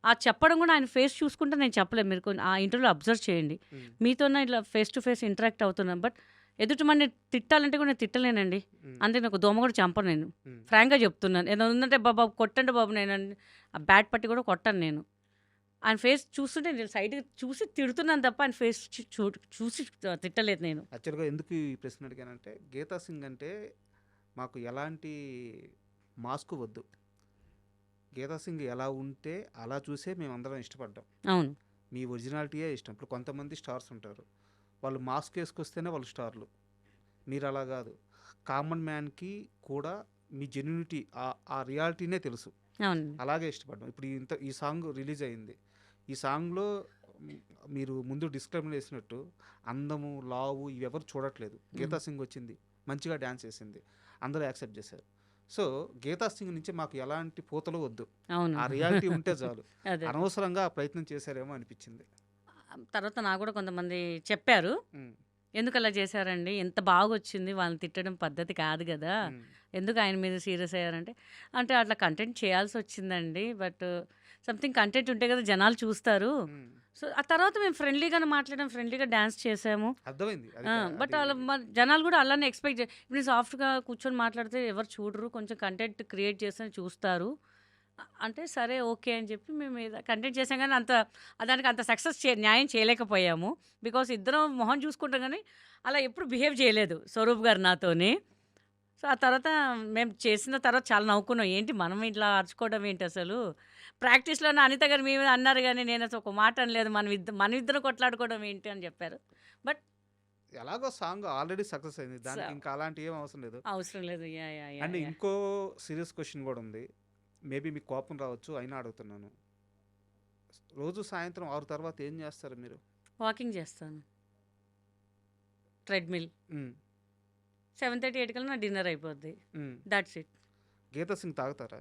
ఆ చెప్పడం కూడా ఆయన ఫేస్ చూసుకుంటే నేను చెప్పలేదు. మీరు ఆ ఇంటర్వ్యూలో అబ్జర్వ్ చేయండి. మ్మ్. మీతోనే ఇట్లా ఫేస్ టు ఫేస్ ఇంటరాక్ట్ అవుతున్నాను. బట్ ఎదుటి మంది తిట్టాలంటే కూడా నేను తిట్టలేనండి. మ్మ్. అంతే, నాకు దోమ కూడా చంపను నేను. మ్మ్. ఫ్రాంక్గా చెప్తున్నాను. ఏదో ఉందంటే బాబు కొట్టండి బాబు, నేను ఆ బ్యాట్ పట్టి కూడా కొట్టాను నేను. ఆయన ఫేస్ చూస్తుంటే నేను సైడ్కి చూసి తిడుతున్నాను తప్ప ఆయన ఫేస్ చూసి తిట్టలేదు నేను. యాక్చువల్గా ఎందుకు ఈ ప్రశ్న అడిగానంటే, గీతా సింగ్ అంటే మాకు ఎలాంటి మాస్క్ వద్దు, గీతా సింగ్ ఎలా ఉంటే అలా చూసే మేమందరం ఇష్టపడ్డాం. అవును, మీ ఒరిజినాలిటీయే ఇష్టం. ఇప్పుడు కొంతమంది స్టార్స్ ఉంటారు, వాళ్ళు మాస్క్ వేసుకొస్తేనే వాళ్ళు స్టార్లు. మీరు అలా కాదు, కామన్ మ్యాన్కి కూడా మీ జెన్యూనిటీ ఆ రియాలిటీనే తెలుసు. అవునండి, అలాగే ఇష్టపడ్డాం. ఇప్పుడు ఈ సాంగ్ రిలీజ్ అయింది. ఈ సాంగ్లో మీరు ముందు డిస్క్రైబ్ చేసినట్టు అందము లావు ఇవి ఎవరు చూడట్లేదు. గీతా సింగ్ వచ్చింది, మంచిగా డ్యాన్స్ చేసింది, అందరూ యాక్సెప్ట్ చేశారు. సో గీతా సింగ్ నుంచి మాకు ఎలాంటి పూతలు వద్దు, అవును. ఆ రియాలిటీ ఉంటే చాలు. అదే అనవసరంగా ఆ ప్రయత్నం చేశారేమో అనిపించింది. తర్వాత నాకు కూడా కొంతమంది చెప్పారు, ఉమ్, ఎందుకు అలా చేశారండి, ఎంత బాగా వచ్చింది, వాళ్ళని తిట్టడం పద్ధతి కాదు కదా, ఉమ్, ఎందుకు ఆయన మీద సీరియస్ అయ్యారంటే, అంటే అట్లా కంటెంట్ చేయాల్సి వచ్చిందండి. బట్ సంథింగ్ కంటెంట్ ఉంటే కదా జనాలు చూస్తారు. ఉమ్, సో ఆ తర్వాత మేము ఫ్రెండ్లీగానే మాట్లాడాం, ఫ్రెండ్లీగా డాన్స్ చేసాము. అర్థమైంది అది బట్ అది అలా జనాలు కూడా అలానే ఎక్స్పెక్ట్ ఇప్పుడు నేను సాఫ్ట్గా కూర్చొని మాట్లాడితే ఎవరు చూడరు, కొంచెం కంటెంట్ క్రియేట్ చేస్తే చూస్తారు. అంటే సరే ఓకే అని చెప్పి మేము కంటెంట్ చేసాం, కానీ దానికి అంత సక్సెస్ న్యాయం చేయలేకపోయాము. బికాస్ ఇద్దరం మొహం చూసుకుంటాం, కానీ అలా ఎప్పుడు బిహేవ్ చేయలేదు స్వరూప్ గారు నాతోని. సో ఆ తర్వాత మేము చేసిన తర్వాత చాలా నవ్వుకున్నాం, ఏంటి మనం ఇట్లా అరుచుకోవడం ఏంటి అసలు, ప్రాక్టీస్లోనే అనిత గారు మీ మీద అన్నారు, కానీ నేను అసలు ఒక మాట అనలేదు, మన ఇద్దరు కొట్లాడుకోవడం ఏంటి అని చెప్పారు. బట్ ఎలాగో సాంగ్ ఆల్రెడీ సక్సెస్ అయింది, దానికి స- ఇంకా అలాంటి ఏం అవసరం లేదు. అవసరం లేదు. Yeah yeah yeah and yeah ఇంకో సీరియస్ క్వశ్చన్ కూడా ఉంది, మేబీ మీకు కోపం రావచ్చు అయినా అడుగుతున్నాను. రోజు సాయంత్రం 6 తర్వాత ఏం చేస్తారు మీరు? వాకింగ్ చేస్తాను, ట్రెడ్మిల్. మ్, 7:30 8 కల్లా నా డిన్నర్ అయిపోద్ది. Hmm. That's it. Geeta Singh తాగుతారా?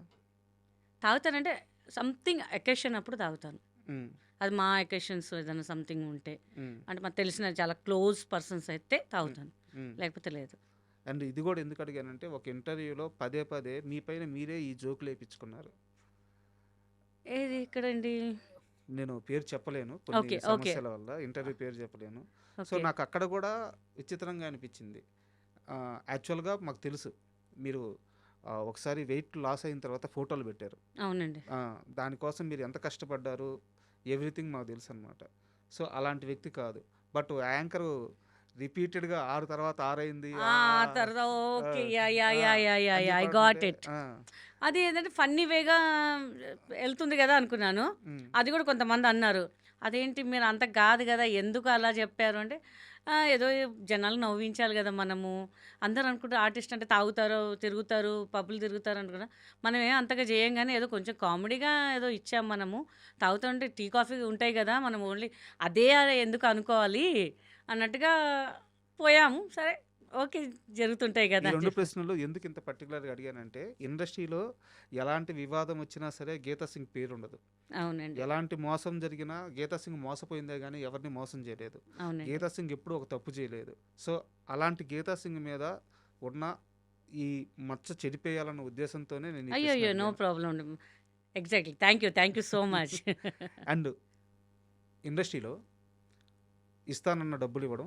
తాగుతానంటే సంథింగ్ అకేషన్ అప్పుడు తాగుతాను. మ్, అది మా అకేషన్స్ ఏదైనా సంథింగ్ ఉంటే, మ్, అంటే మాకు తెలిసిన చాలా క్లోజ్ పర్సన్స్ అయితే తాగుతాను, మ్. లేకపోతే లేదు. అండ్ ఇది కూడా ఎందుకు అడిగానంటే, ఒక ఇంటర్వ్యూలో పదే పదే మీ పైన మీరే ఈ జోకులు వేయించుకున్నారు. ఏది ఇక్కడండి? నేను పేరు చెప్పలేను కొన్ని ఓకే ఓకే సమస్యల వల్ల, ఇంటర్వ్యూ పేరు చెప్పలేను. సో ఓకే నాకు అక్కడ కూడా విచిత్రంగా అనిపించింది. యాక్చువల్గా మాకు తెలుసు మీరు ఒకసారి వెయిట్ లాస్ అయిన తర్వాత ఫోటోలు పెట్టారు. అవునండి. దానికోసం మీరు ఎంత కష్టపడ్డారు ఎవ్రీథింగ్ మాకు తెలుసు అనమాట. సో అలాంటి వ్యక్తి కాదు. బట్ యాంకర్ రిపీటెడ్గా 6 తర్వాత 6 అయింది తర్వాత ఓకే, యా యా ఆ, యా యా యా అని యా ఐ చెప్పి గాట్ అంటే ఇట్. అది ఏంటంటే ఫన్నీ వేగా వెళ్తుంది కదా అనుకున్నాను. అది కూడా కొంతమంది అన్నారు, అదేంటి మీరు అంత కాదు కదా, ఎందుకు అలా చెప్పారు అంటే, ఏదో జనాలు నవ్వించాలి కదా మనము. అందరూ అనుకుంటారు ఆర్టిస్ట్ అంటే తాగుతారు, తిరుగుతారు, పబ్బులు తిరుగుతారు అనుకున్నా. మనం ఏం అంతగా చేయం, కానీ ఏదో కొంచెం కామెడీగా ఏదో ఇచ్చాం మనము. తాగుతుంటే టీ కాఫీ ఉంటాయి కదా, మనం ఓన్లీ అదే ఎందుకు అనుకోవాలి అన్నట్టుగా పోయాము. సరే ఓకే, జరుగుతుంటాయి ఈ కదా అని 2 చెప్పి. ప్రశ్నలు ఎందుకు ఇంత పర్టికులర్గా అడిగానంటే, ఇండస్ట్రీలో ఎలాంటి వివాదం వచ్చినా సరే గీతా సింగ్ పేరు ఉండదు. అవునండి. ఎలాంటి మోసం జరిగినా గీతా సింగ్ మోసపోయిందే కానీ ఎవరిని మోసం చేయలేదు. అవునండి. గీతా సింగ్ ఎప్పుడూ ఒక తప్పు చేయలేదు. సో అలాంటి గీతా సింగ్ మీద ఉన్న ఈ మచ్చ చెడిపేయాలన్న ఉద్దేశంతోనే నేను ఈ అయ్యో ప్రశ్న అయ్యో, నో అడిగాను. Problem. Exactly, thank you so much. And ఇండస్ట్రీలో ఇస్తానన్న డబ్బులు ఇవ్వడం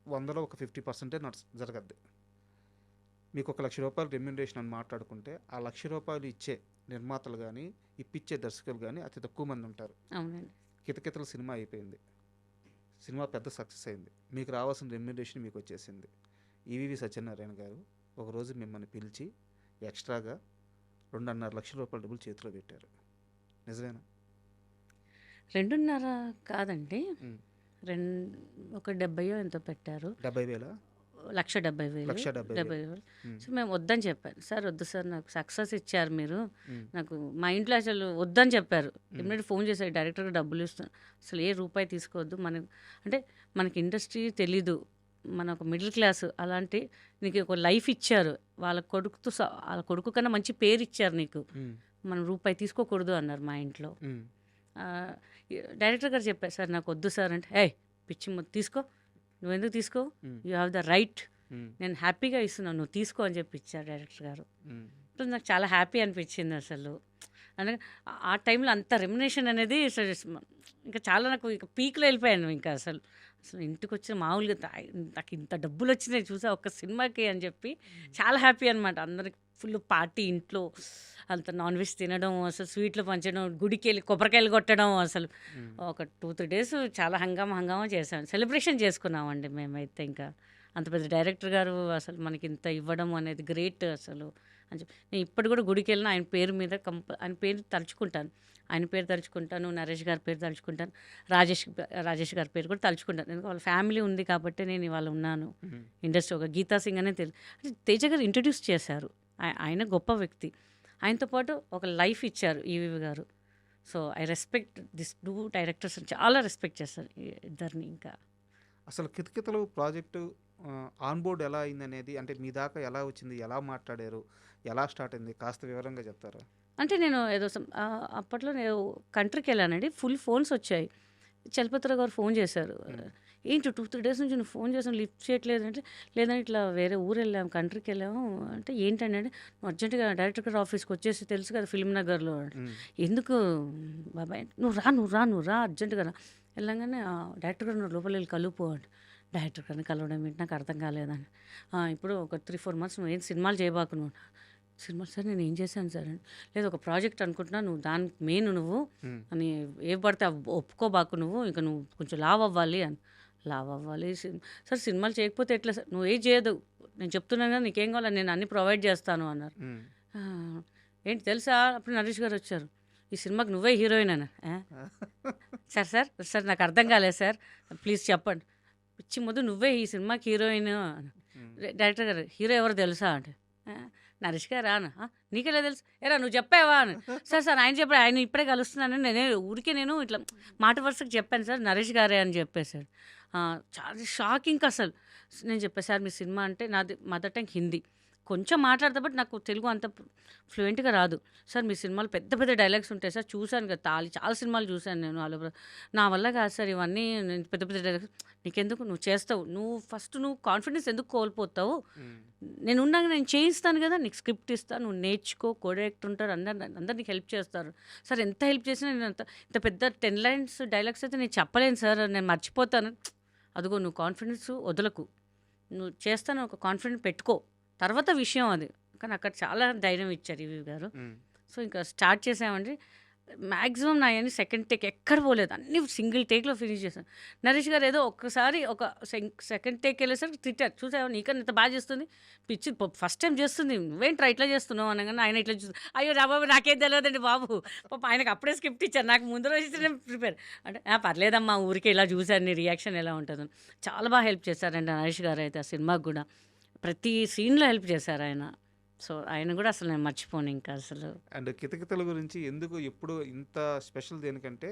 100లో ఒక 50% జరగద్ది. మీకు ₹1,00,000 రెమ్యునరేషన్ అని మాట్లాడుకుంటే, ఆ ₹1,00,000 ఇచ్చే నిర్మాతలు కానీ ఇప్పించే దర్శకులు కానీ అతి తక్కువ మంది ఉంటారు. అవునండి. కితకితల సినిమా అయిపోయింది, సినిమా పెద్ద సక్సెస్ అయింది, మీకు రావాల్సిన రెమ్యునరేషన్ మీకు వచ్చేసింది. ఈవీవి సత్యనారాయణ గారు ఒకరోజు మిమ్మల్ని పిలిచి ఎక్స్ట్రాగా ₹2.5 లక్షల డబ్బులు చేతిలో పెట్టారు. నిజమేనా? 2.5 కాదండి, ఉమ్. ఒక 70 ఎంతో పెట్టారు. 70,000 1,70,000. 1,70,000. సో మేము వద్దని చెప్పాను, సార్ వద్దు సార్, నాకు సక్సెస్ ఇచ్చారు మీరు, ఉమ్. నాకు మా ఇంట్లో అసలు వద్దని చెప్పారు. ఇమ్మీడియట్ ఫోన్ చేశారు, డైరెక్టర్గా డబ్బులు ఇస్తాను, అసలు ఏ రూపాయి తీసుకోవద్దు, అంటే మనకి ఇండస్ట్రీ తెలీదు, మన ఒక మిడిల్ క్లాస్, అలాంటి నీకు ఒక లైఫ్ ఇచ్చారు, వాళ్ళ కొడుకు కన్నా మంచి పేరు ఇచ్చారు నీకు, ఉమ్. మనం రూపాయి తీసుకోకూడదు అన్నారు మా ఇంట్లో. ఉమ్. ఆ, డైరెక్టర్ గారు చెప్పారు, సార్ నాకు వద్దు సార్ అంటే, పిచ్చి తీసుకో, నువ్వెందుకు తీసుకో, ఉమ్. యూ హ్యావ్ ద రైట్, ఉమ్. నేను హ్యాపీగా ఇస్తున్నాను, నువ్వు తీసుకో అని చెప్పి ఇచ్చారు డైరెక్టర్ గారు. ఉమ్. అసలు నాకు చాలా హ్యాపీ అనిపించింది అసలు. అంటే ఆ టైంలో అంత రెమ్యునేషన్ అనేది అసలు ఇంకా చాలా నాకు ఇంకా పీక్లో వెళ్ళిపోయాను. ఇంకా అసలు ఇంటికి వచ్చిన మామూలుగా నాకు ఇంత డబ్బులు వచ్చినాయి చూసా ఒక్క సినిమాకి అని చెప్పి చాలా హ్యాపీ అనమాట. అందరికి ఫుల్ పార్టీ, ఇంట్లో అంత నాన్ వెజ్ తినడం, అసలు స్వీట్లు పంచడం, గుడికి వెళ్ళి కొబ్బరికాయలు కొట్టడం, అసలు ఒక 2-3 days చాలా హంగామా చేసాం, సెలబ్రేషన్ చేసుకున్నామండి మేమైతే. ఇంకా అంత పెద్ద డైరెక్టర్ గారు అసలు మనకి ఇంత ఇవ్వడం అనేది గ్రేట్ అసలు అని చెప్పి. నేను ఇప్పటి కూడా గుడికి వెళ్ళిన ఆయన పేరు మీద ఆయన పేరు తలుచుకుంటాను, ఆయన పేరు తలుచుకుంటాను, నరేష్ గారి పేరు తలుచుకుంటాను, రాజేష్ గారి పేరు కూడా తలుచుకుంటాను. ఎందుకంటే వాళ్ళ ఫ్యామిలీ ఉంది కాబట్టి నేను ఇవాళ ఉన్నాను ఇండస్ట్రీ. ఒక గీతా సింగ్ అనే తెలుసు అంటే తేజ గారు ఇంట్రడ్యూస్ చేశారు, ఆయన గొప్ప వ్యక్తి, ఆయనతో పాటు ఒక లైఫ్ ఇచ్చారు ఈవీవి గారు. So I respect this 2 directors, చాలా రెస్పెక్ట్ చేస్తారు ఇద్దరిని. ఇంకా అసలు కితకితలు ప్రాజెక్టు ఆన్ బోర్డ్ ఎలా అయింది అనేది, అంటే మీ దాకా ఎలా వచ్చింది, ఎలా మాట్లాడారు, ఎలా స్టార్ట్ అయింది, కాస్త వివరంగా చెప్తారా? అంటే నేను ఏదో అప్పట్లో నేను కంట్రీకి వెళ్ళానండి, ఫుల్ ఫోన్స్ వచ్చాయి, చలపతిరావు గారు ఫోన్ చేశారు. ఏంటి 2-3 డేస్ నుంచి నువ్వు ఫోన్ చేసాను లిఫ్ట్ చేయట్లేదు అంటే, లేదంటే ఇట్లా వేరే ఊరు వెళ్ళాము, కంట్రీకి వెళ్ళాము అంటే, ఏంటండి అంటే, నువ్వు అర్జెంటుగా డైరెక్టర్ గారి ఆఫీస్కి వచ్చేసి తెలుసు కదా ఫిల్మ్ నగర్లో. ఎందుకు బాబాయ్, నువ్వు రా అర్జెంటుగా రా. వెళ్ళంగానే డైరెక్టర్ గారు నువ్వు లోపల వెళ్ళి కలుపు అంటే, డైరెక్టర్ గారిని కలవడం ఏంటి నాకు అర్థం కాలేదని. ఇప్పుడు ఒక 3-4 months నువ్వు ఏం సినిమాలు చేయబాకు నువ్వు. సినిమాలు సార్ నేను ఏం చేశాను సార్ అని, లేదు ఒక ప్రాజెక్ట్ అనుకుంటున్నా, నువ్వు దానికి మెయిన్ నువ్వు అని ఏ పడితే ఒప్పుకోబాకు నువ్వు, ఇంకా నువ్వు కొంచెం లావ్ అవ్వాలి అని. లావ్ అవ్వాలి సార్, సినిమాలు చేయకపోతే ఎట్లా సార్, నువ్వు ఏం చేయదు, నేను చెప్తున్నాను కదా నీకేం కావాలి నేను అన్నీ ప్రొవైడ్ చేస్తాను అన్నారు. ఏంటి తెలుసా, అప్పుడు నరేష్ గారు వచ్చారు, ఈ సినిమాకి నువ్వే హీరోయిన్ అని. సార్ సార్ సార్ నాకు అర్థం కాలేదు సార్, ప్లీజ్ చెప్పండి. పిచ్చి ముందు నువ్వే ఈ సినిమాకి హీరోయిన్. డైరెక్టర్ గారు హీరో ఎవరు తెలుసా అంటే, నరేష్ గారా అన్న. నీకెలా తెలుసు, ఎరా నువ్వు చెప్పావా అని. సార్ ఆయన చెప్పాడు, ఆయన ఇప్పుడే కలుస్తున్నాను, నేను ఇట్లా మాట వరుసకు చెప్పాను సార్, నరేష్ గారే అని చెప్పేశారు. చాలా షాకింగ్ అసలు. నేను చెప్పాను సార్ మీ సినిమా అంటే నాది మదర్ టంగ్ హిందీ, కొంచెం మాట్లాడతా బట్ నాకు తెలుగు అంత ఫ్లూయెంట్గా రాదు సార్. మీ సినిమాలు పెద్ద పెద్ద డైలాగ్స్ ఉంటాయి సార్, చూశాను కదా చాలా సినిమాలు చూశాను నేను ఆల్ ఓవర్. నా వల్ల కాదు సార్ ఇవన్నీ, నేను పెద్ద పెద్ద డైలాగ్స్ నీకెందుకు, నువ్వు చేస్తావు, నువ్వు కాన్ఫిడెన్స్ ఎందుకు కోల్పోతావు, నేను ఉన్నాక నేను చేయిస్తాను కదా, నీకు స్క్రిప్ట్ ఇస్తాను, నువ్వు నేర్చుకో, కోడైరెక్టర్ ఉంటారు, అందరు నీకు హెల్ప్ చేస్తారు సార్. ఎంత హెల్ప్ చేసినా నేను ఇంత పెద్ద 10 lines డైలాగ్స్ అయితే నేను చెప్పలేను సార్, నేను మర్చిపోతాను. అదిగో నువ్వు కాన్ఫిడెన్స్ వదలకు, నువ్వు చేస్తాను ఒక కాన్ఫిడెన్స్ పెట్టుకో, తర్వాత విషయం అది. కానీ అక్కడ చాలా ధైర్యం ఇచ్చారు ఈవీ గారు. సో ఇంకా స్టార్ట్ చేసామండి. మ్యాక్సిమం నా అన్ని సెకండ్ టేక్ ఎక్కడ పోలేదు, అన్ని సింగిల్ టేక్లో ఫినిష్ చేశాను. నరేష్ గారు ఏదో ఒక్కసారి ఒక సెకండ్ టేక్ వెళ్ళేసరికి తిట్టారు, చూసావా నీకన్నా ఇంత బాగా చేస్తుంది, పిచ్చి ఫస్ట్ టైం చేస్తుంది, నువ్వేంట్రా ఇట్లా చేస్తున్నావు అనగానే ఆయన ఇట్లా చూస్తుంది. అయ్యో రా బాబు నాకేం తెలియదండి బాబు, పాప ఆయనకు అప్పుడే స్క్రిప్ట్ ఇచ్చారు, నాకు ముందు రోజు నేను ప్రిపేర్ అంటే పర్లేదమ్మా ఊరికే ఇలా చూశాను నీ రియాక్షన్ ఎలా ఉంటుందో. చాలా బాగా హెల్ప్ చేశారండి నరేష్ గారు అయితే, ఆ సినిమాకి కూడా ప్రతి సీన్లో హెల్ప్ చేశారు ఆయన. సో ఆయన కూడా అసలు నేను మర్చిపోను ఇంకా అసలు. అండ్ కితకితల గురించి ఎందుకు ఎప్పుడు ఇంత స్పెషల్ దేనికంటే,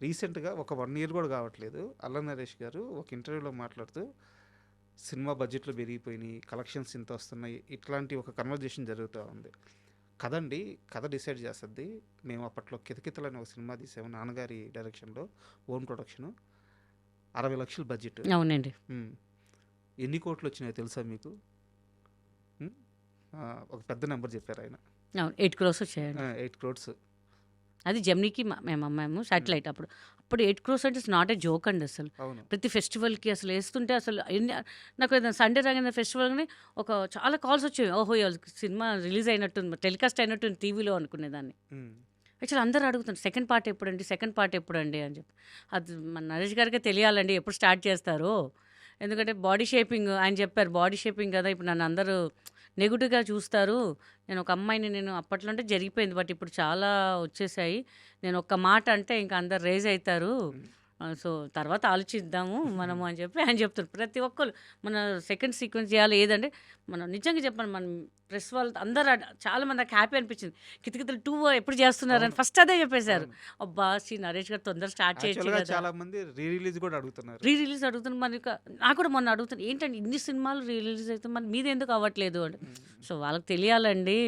రీసెంట్గా ఒక 1 year కూడా కావట్లేదు, అల్ల నరేష్ గారు ఒక ఇంటర్వ్యూలో మాట్లాడుతూ సినిమా బడ్జెట్లు పెరిగిపోయినాయి, కలెక్షన్స్ ఇంత వస్తున్నాయి, ఇట్లాంటి ఒక కన్వర్జేషన్ జరుగుతూ ఉంది కదండి. కథ డిసైడ్ చేస్తుంది. మేము అప్పట్లో కితకితలు అనే ఒక సినిమా తీసాము, నాన్నగారి డైరెక్షన్లో, ఓన్ ప్రొడక్షన్, 60 లక్షల బడ్జెట్. అవునండి. ఎన్ని కోట్లు వచ్చినాయో తెలుసా మీకు? ఒక పెద్ద నెంబర్ చెప్పారు ఆయన. 8 crores వచ్చాయండి. 8 crores. అది జెమినీకి మేము అమ్మాము శాటిలైట్. అప్పుడు 8 crores అంటే ఇట్స్ నాట్ ఏ జోక్ అండి అసలు. అవును. ప్రతి ఫెస్టివల్కి అసలు వేస్తుంటే అసలు నాకు ఏదైనా సండే రాగానే ఫెస్టివల్ కానీ చాలా కాల్స్ వచ్చాయి, ఓహో సినిమా రిలీజ్ అయినట్టుంది, టెలికాస్ట్ అయినట్టుంది టీవీలో అనుకునేదాన్ని. యాక్చువల్లీ అందరూ అడుగుతున్నారు సెకండ్ పార్ట్ ఎప్పుడండి అని చెప్పి. అది మన నరేష్ గారికే తెలియాలండి ఎప్పుడు స్టార్ట్ చేస్తారో. ఎందుకంటే బాడీ షేపింగ్ ఆయన చెప్పారు, బాడీ షేపింగ్ కదా ఇప్పుడు నన్ను అందరూ నెగిటివ్గా చూస్తారు. నేను ఒక అమ్మాయిని, నేను అప్పట్లో అంటే జరిగిపోయింది బట్ ఇప్పుడు చాలా వచ్చేసాయి, నేను ఒక్క మాట అంటే ఇంకా అందరు రేజ్ అవుతారు, సో తర్వాత ఆలోచిద్దాము మనము అని చెప్పి ఆయన చెప్తారు. ప్రతి ఒక్కరు మన సెకండ్ సీక్వెన్స్ చేయాలి ఏదంటే, మనం నిజంగా చెప్పండి, మనం ప్రెస్ వాళ్ళు అందరూ చాలా మంది నాకు హ్యాపీ అనిపించింది, కితకితలు 2 ఎప్పుడు చేస్తున్నారని ఫస్ట్ అదే చెప్పేశారు. అబ్బా శ్రీ నరేష్ గారు తొందర స్టార్ట్ చేయొచ్చు కదా. చాలా మంది రీ రిలీజ్ కూడా అడుగుతున్నారు. మరి నాకు కూడా మొన్న అడుగుతాను, ఏంటంటే ఇన్ని సినిమాలు రీ రిలీజ్ అయితే మరి మీద ఎందుకు అవ్వట్లేదు అంటే, సో వాళ్ళకి తెలియాలండి